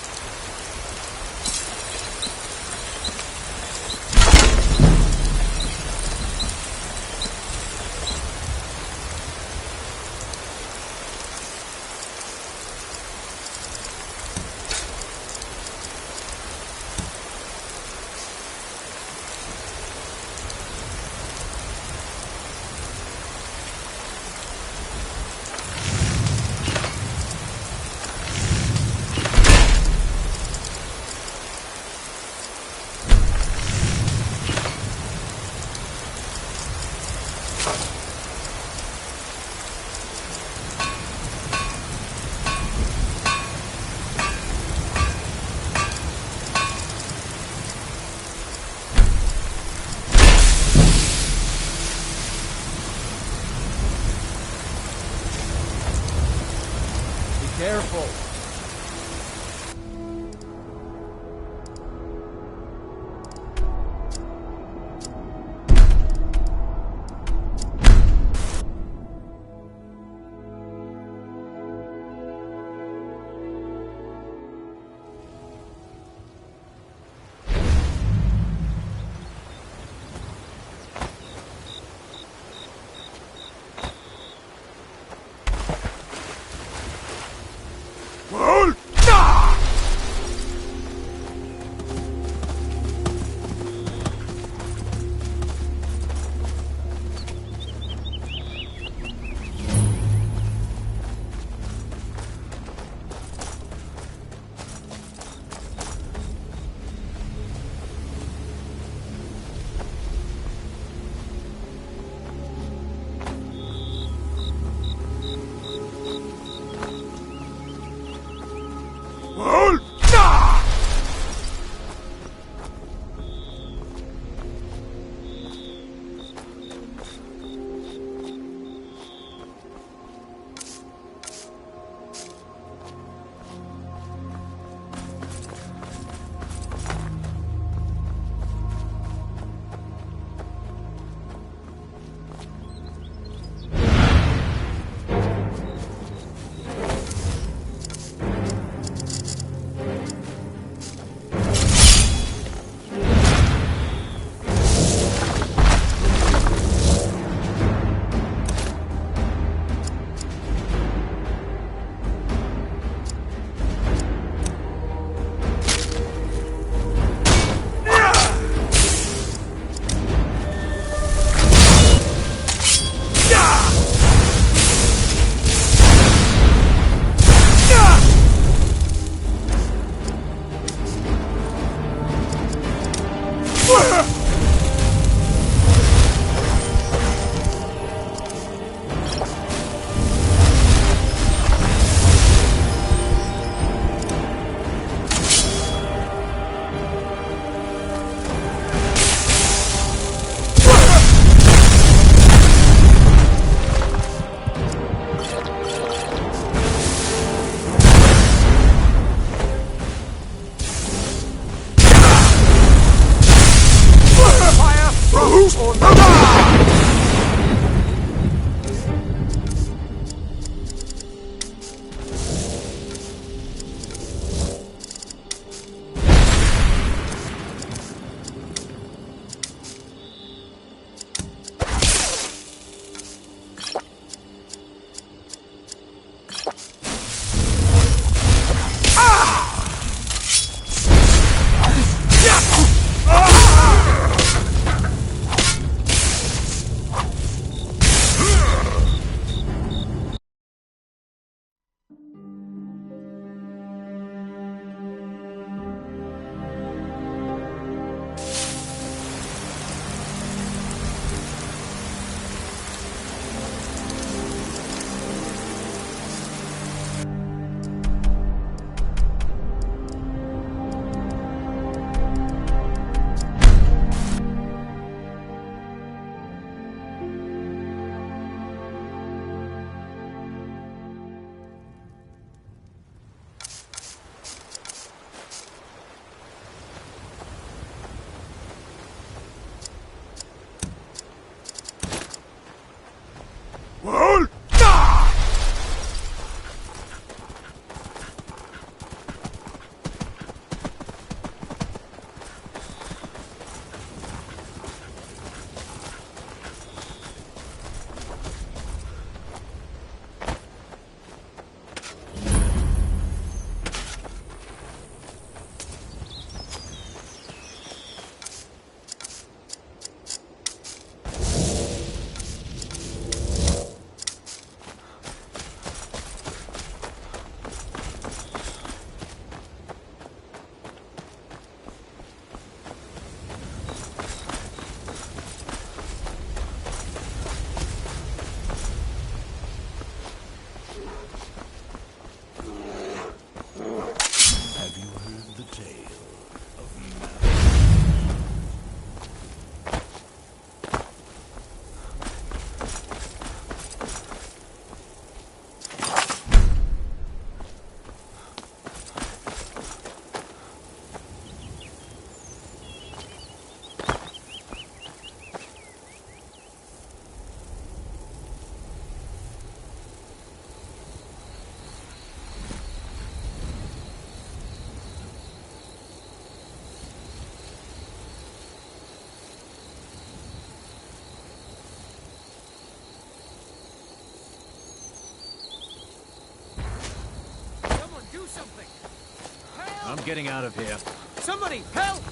I'm getting out of here. Somebody, help!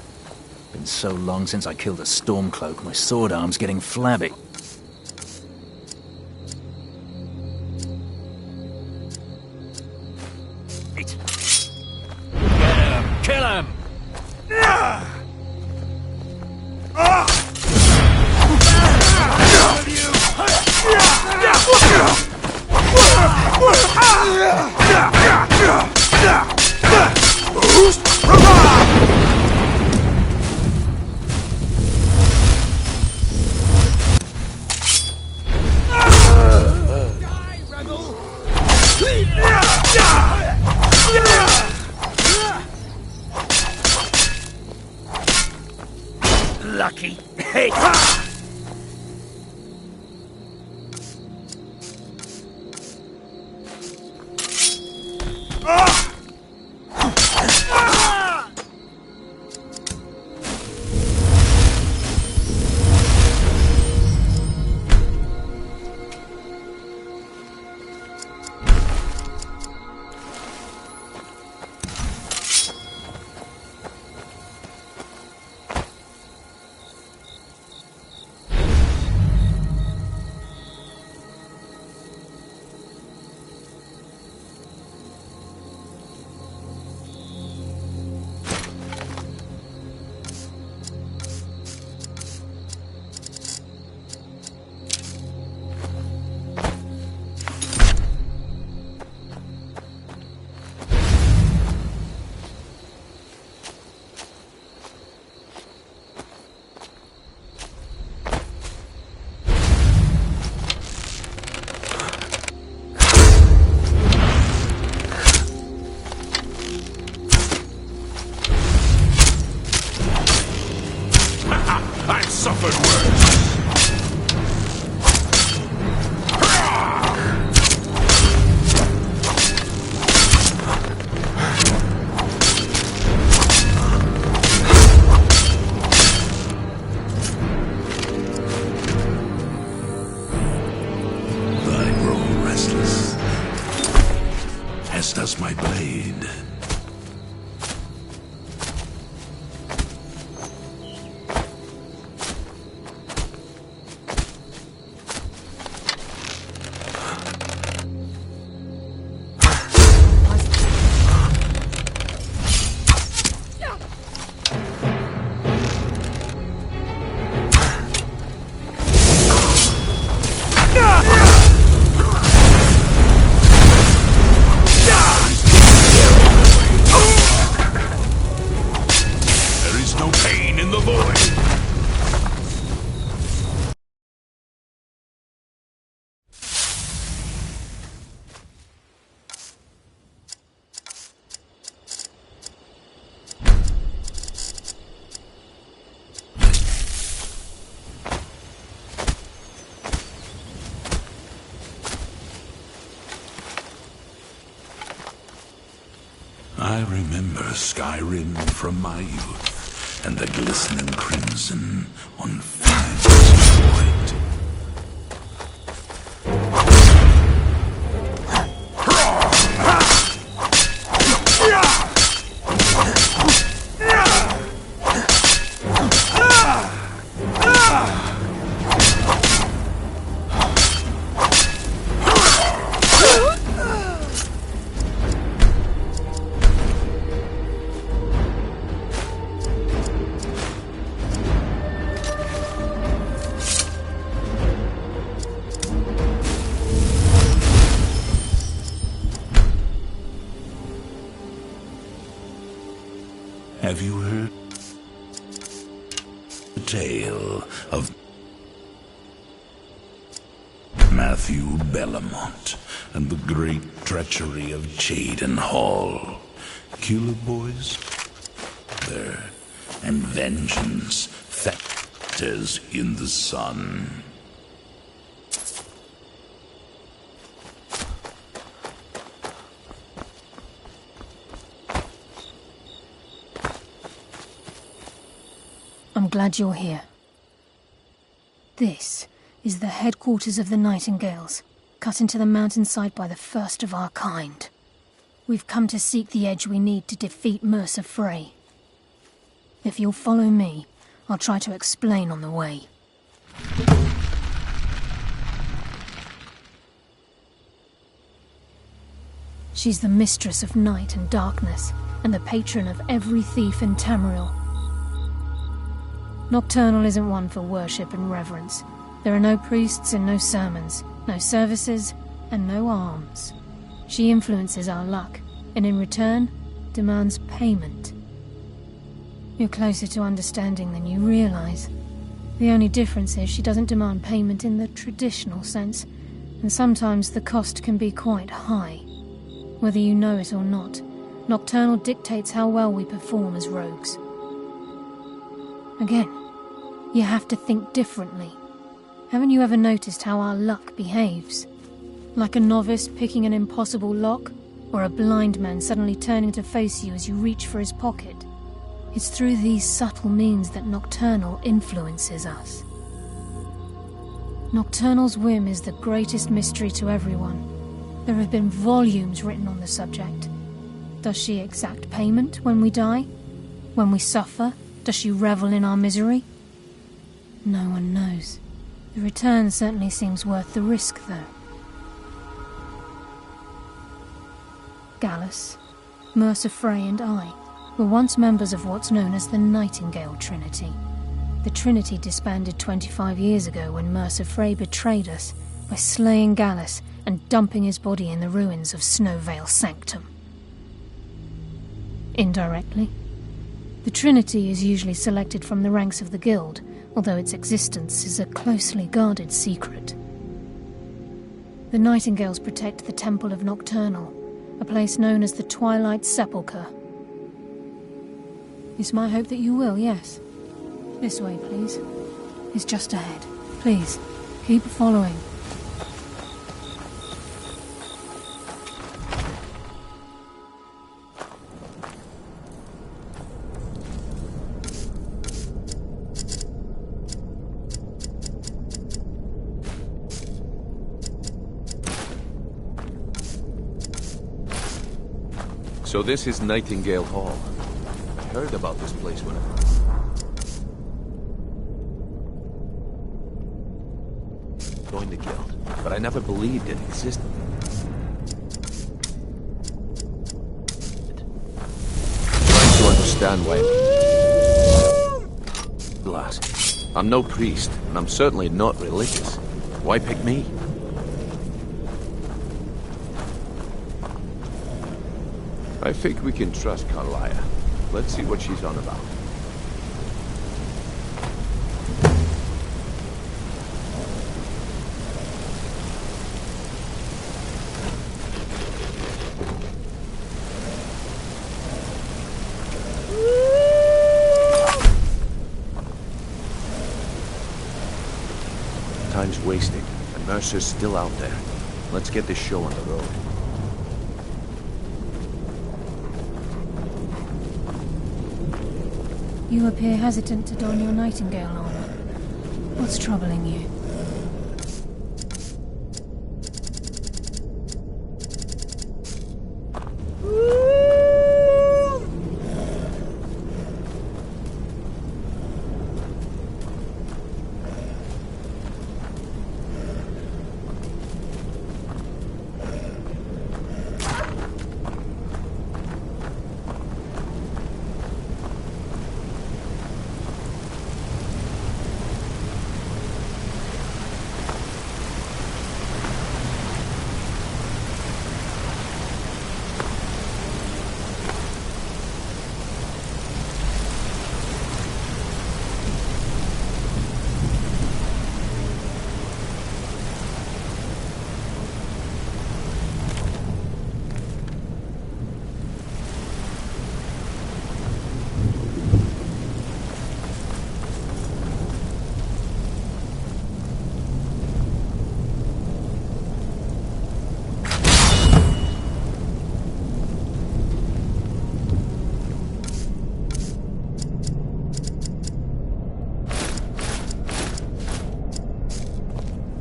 Been so long since I killed a Stormcloak, my sword arm's getting flabby. Get him! Kill him! Lucky hit! suffered worse. I grow restless, as does my blade. I remember Skyrim from my youth, and the glistening crimson on Fan's point. Have you heard the tale of Matthew Bellamont and the great treachery of Chaden Hall? Killer boys? There, and vengeance factors in the sun. I'm glad you're here. This is the headquarters of the Nightingales, cut into the mountainside by the first of our kind. We've come to seek the edge we need to defeat Mercer Frey. If you'll follow me, I'll try to explain on the way. She's the mistress of night and darkness, and the patron of every thief in Tamriel. Nocturnal isn't one for worship and reverence. There are no priests and no sermons, no services and no alms. She influences our luck, and in return, demands payment. You're closer to understanding than you realize. The only difference is she doesn't demand payment in the traditional sense, and sometimes the cost can be quite high. Whether you know it or not, Nocturnal dictates how well we perform as rogues. Again, you have to think differently. Haven't you ever noticed how our luck behaves? Like a novice picking an impossible lock, or a blind man suddenly turning to face you as you reach for his pocket? It's through these subtle means that Nocturnal influences us. Nocturnal's whim is the greatest mystery to everyone. There have been volumes written on the subject. Does she exact payment when we die? When we suffer, does she revel in our misery? No one knows. The return certainly seems worth the risk, though. Gallus, Mercer Frey and I were once members of what's known as the Nightingale Trinity. The Trinity disbanded 25 years ago when Mercer Frey betrayed us by slaying Gallus and dumping his body in the ruins of Snowvale Sanctum. Indirectly, the Trinity is usually selected from the ranks of the Guild, although its existence is a closely guarded secret. The Nightingales protect the Temple of Nocturnal, a place known as the Twilight Sepulchre. It's my hope that you will, yes. This way, please. is just ahead. Please, keep following. So this is Nightingale Hall. I heard about this place when I... joined the guild, but I never believed it existed. Trying to understand why... Lass, I'm no priest, and I'm certainly not religious. Why pick me? I think we can trust Karliah. Let's see what she's on about. Time's wasting, and Mercer's still out there. Let's get this show on the road. You appear hesitant to don your Nightingale armor. What's troubling you?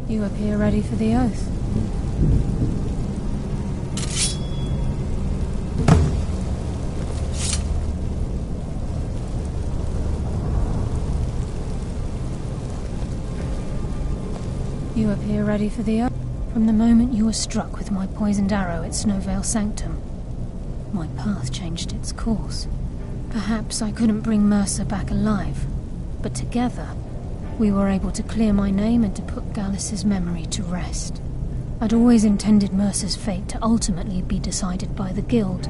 You appear ready for the oath. You appear ready for the oath. From the moment you were struck with my poisoned arrow at Snowvale Sanctum, my path changed its course. Perhaps I couldn't bring Mercer back alive, but together, we were able to clear my name and to put Gallus's memory to rest. I'd always intended Mercer's fate to ultimately be decided by the Guild,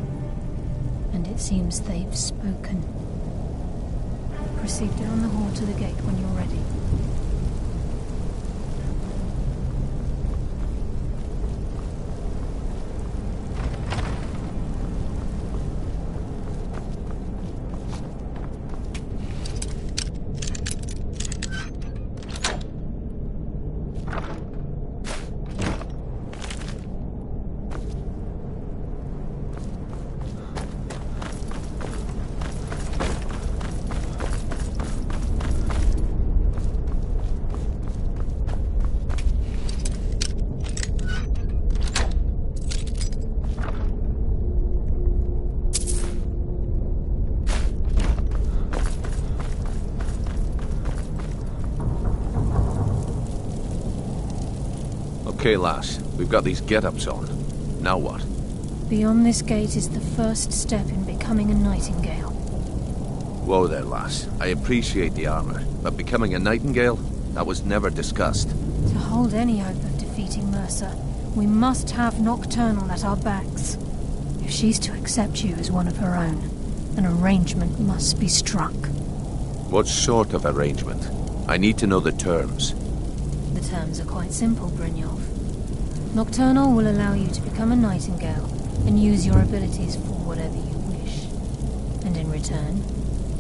and it seems they've spoken. Proceed down the hall to the gate when you're ready. Okay, lass. We've got these get-ups on. Now what? Beyond this gate is the first step in becoming a Nightingale. Whoa there, lass. I appreciate the armor, but becoming a Nightingale? That was never discussed. To hold any hope of defeating Mercer, we must have Nocturnal at our backs. If she's to accept you as one of her own, an arrangement must be struck. What sort of arrangement? I need to know the terms. The terms are quite simple, Brynjolf. Nocturnal will allow you to become a Nightingale and use your abilities for whatever you wish. And in return,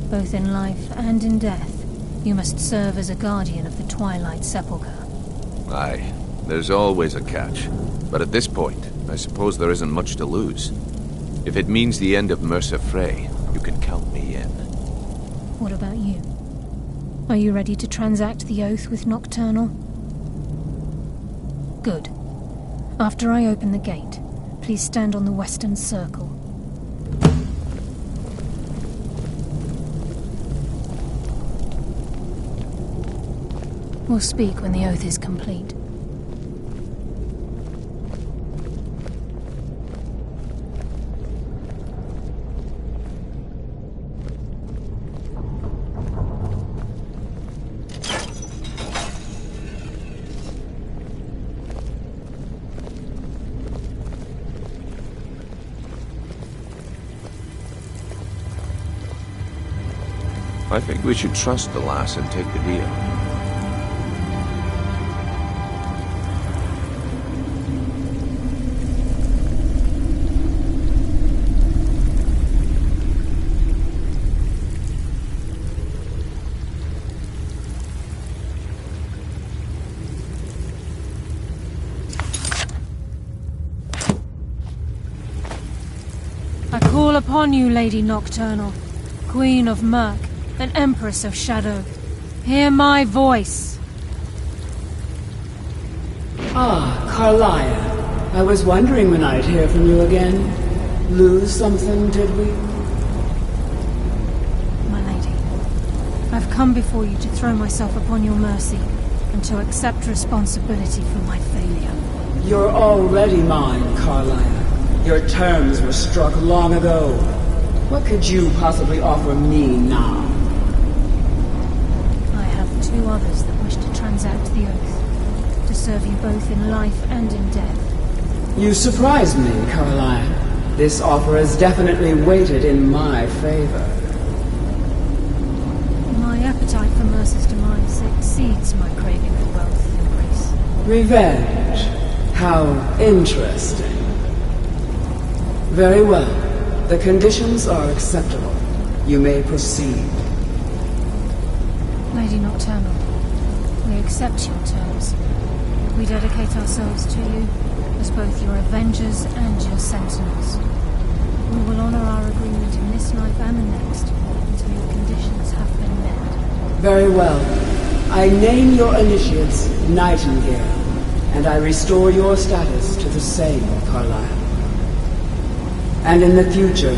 both in life and in death, You must serve as a guardian of the Twilight Sepulchre. Aye, there's always a catch. But at this point, I suppose there isn't much to lose. If it means the end of Mercer Frey, you can count me in. What about you? Are you ready to transact the oath with Nocturnal? Good. After I open the gate, please stand on the western circle. We'll speak when the oath is complete. I think we should trust the lass and take the deal. I call upon you, Lady Nocturnal, Queen of Murk, and Empress of Shadow. Hear my voice. Ah, Karliah. I was wondering when I'd hear from you again. Lose something, did we? My lady, I've come before you to throw myself upon your mercy, and to accept responsibility for my failure. You're already mine, Karliah. Your terms were struck long ago. What could you possibly offer me now? I have two others that wish to transact the oath, to serve you both in life and in death. You surprised me, Karliah. This offer is definitely weighted in my favor. My appetite for Mercer's demise exceeds my craving for wealth and grace. Revenge. How interesting. Very well. The conditions are acceptable. You may proceed. Lady Nocturnal, we accept your terms. We dedicate ourselves to you as both your avengers and your sentinels. We will honor our agreement in this life and the next until your conditions have been met. Very well. I name your initiates Nightingale, and I restore your status to the same, Karliah. And in the future,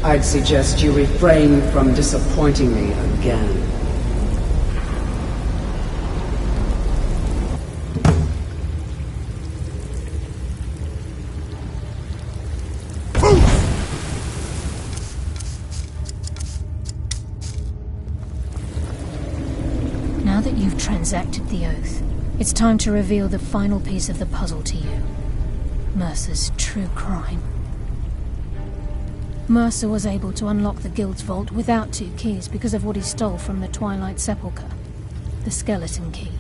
I'd suggest you refrain from disappointing me again. Now that you've transacted the oath, it's time to reveal the final piece of the puzzle to you. Mercer's true crime. Mercer was able to unlock the Guild's vault without 2 keys because of what he stole from the Twilight Sepulchre, the skeleton key.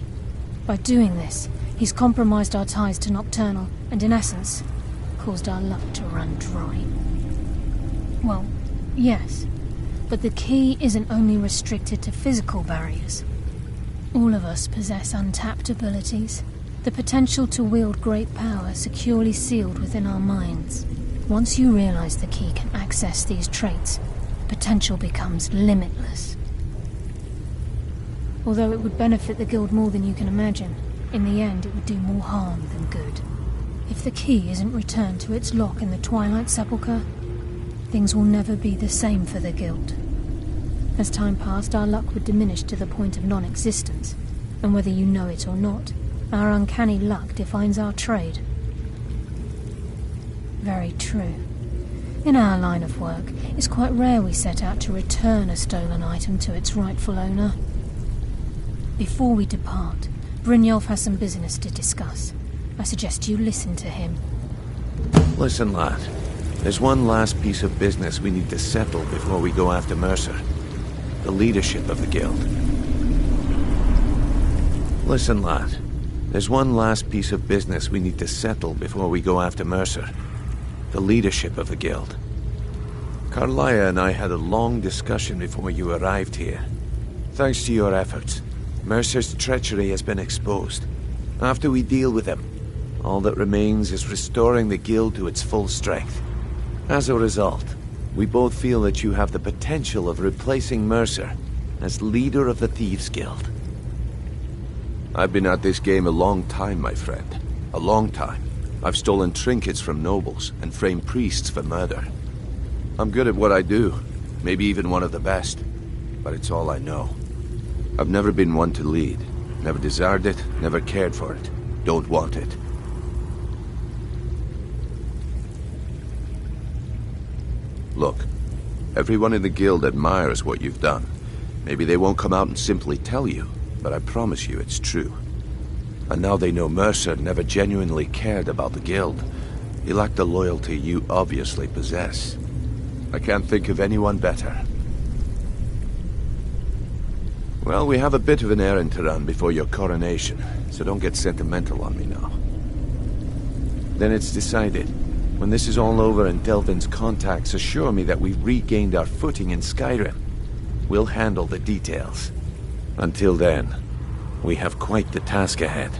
By doing this, he's compromised our ties to Nocturnal and, in essence, caused our luck to run dry. Well, yes, but the key isn't only restricted to physical barriers. All of us possess untapped abilities, the potential to wield great power securely sealed within our minds. Once you realize the key can access these traits, potential becomes limitless. Although it would benefit the Guild more than you can imagine, in the end it would do more harm than good. If the key isn't returned to its lock in the Twilight Sepulchre, things will never be the same for the Guild. As time passed, our luck would diminish to the point of non-existence, and whether you know it or not, our uncanny luck defines our trade. Very true. In our line of work, it's quite rare we set out to return a stolen item to its rightful owner. Before we depart, Brynjolf has some business to discuss. I suggest you listen to him. Listen, lad. There's one last piece of business we need to settle before we go after Mercer. The leadership of the Guild. Listen, lad. There's one last piece of business we need to settle before we go after Mercer. The leadership of the Guild. Karliah and I had a long discussion before you arrived here. Thanks to your efforts, Mercer's treachery has been exposed. After we deal with him, all that remains is restoring the guild to its full strength. As a result, we both feel that you have the potential of replacing Mercer as leader of the Thieves' Guild. I've been at this game a long time, my friend. A long time. I've stolen trinkets from nobles and framed priests for murder. I'm good at what I do, maybe even one of the best, but it's all I know. I've never been one to lead. Never desired it, never cared for it. Don't want it. Look, everyone in the guild admires what you've done. Maybe they won't come out and simply tell you, but I promise you it's true. And now they know Mercer never genuinely cared about the guild. He lacked the loyalty you obviously possess. I can't think of anyone better. Well, we have a bit of an errand to run before your coronation, so don't get sentimental on me now. Then it's decided. When this is all over and Delvin's contacts assure me that we've regained our footing in Skyrim, we'll handle the details. Until then, we have quite the task ahead.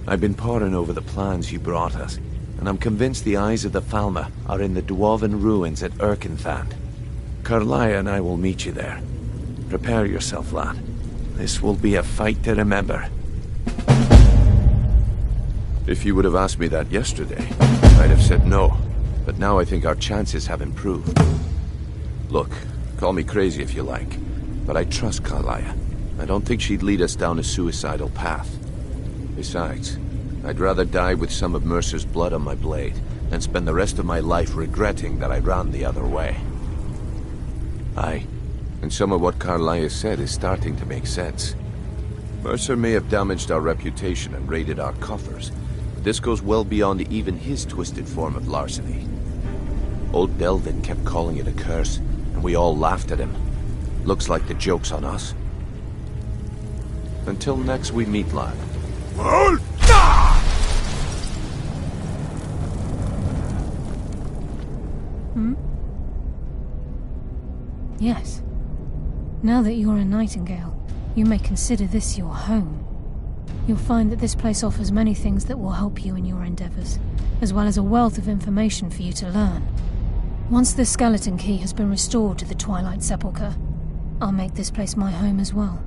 I've been poring over the plans you brought us, and I'm convinced the eyes of the Falmer are in the dwarven ruins at Erkenthand. Karliah and I will meet you there. Prepare yourself, lad. This will be a fight to remember. If you would have asked me that yesterday, I'd have said no. But now I think our chances have improved. Look, call me crazy if you like, but I trust Karliah. I don't think she'd lead us down a suicidal path. Besides, I'd rather die with some of Mercer's blood on my blade than spend the rest of my life regretting that I ran the other way. Aye, and some of what Karliah said is starting to make sense. Mercer may have damaged our reputation and raided our coffers, but this goes well beyond even his twisted form of larceny. Old Delvin kept calling it a curse, and we all laughed at him. Looks like the joke's on us. Until next we meet, lad. Yes. Now that you're a Nightingale, you may consider this your home. You'll find that this place offers many things that will help you in your endeavors, as well as a wealth of information for you to learn. Once the skeleton key has been restored to the Twilight Sepulchre, I'll make this place my home as well.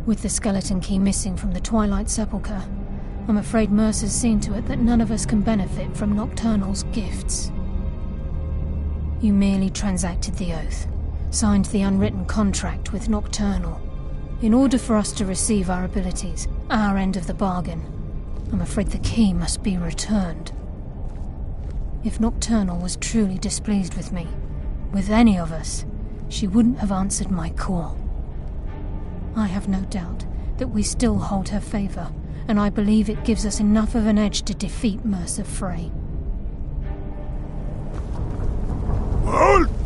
With the skeleton key missing from the Twilight Sepulchre, I'm afraid Mercer's seen to it that none of us can benefit from Nocturnal's gifts. You merely transacted the oath, signed the unwritten contract with Nocturnal. In order for us to receive our abilities, our end of the bargain, I'm afraid the key must be returned. If Nocturnal was truly displeased with me, with any of us, she wouldn't have answered my call. I have no doubt that we still hold her favor, and I believe it gives us enough of an edge to defeat Mercer Frey. Halt!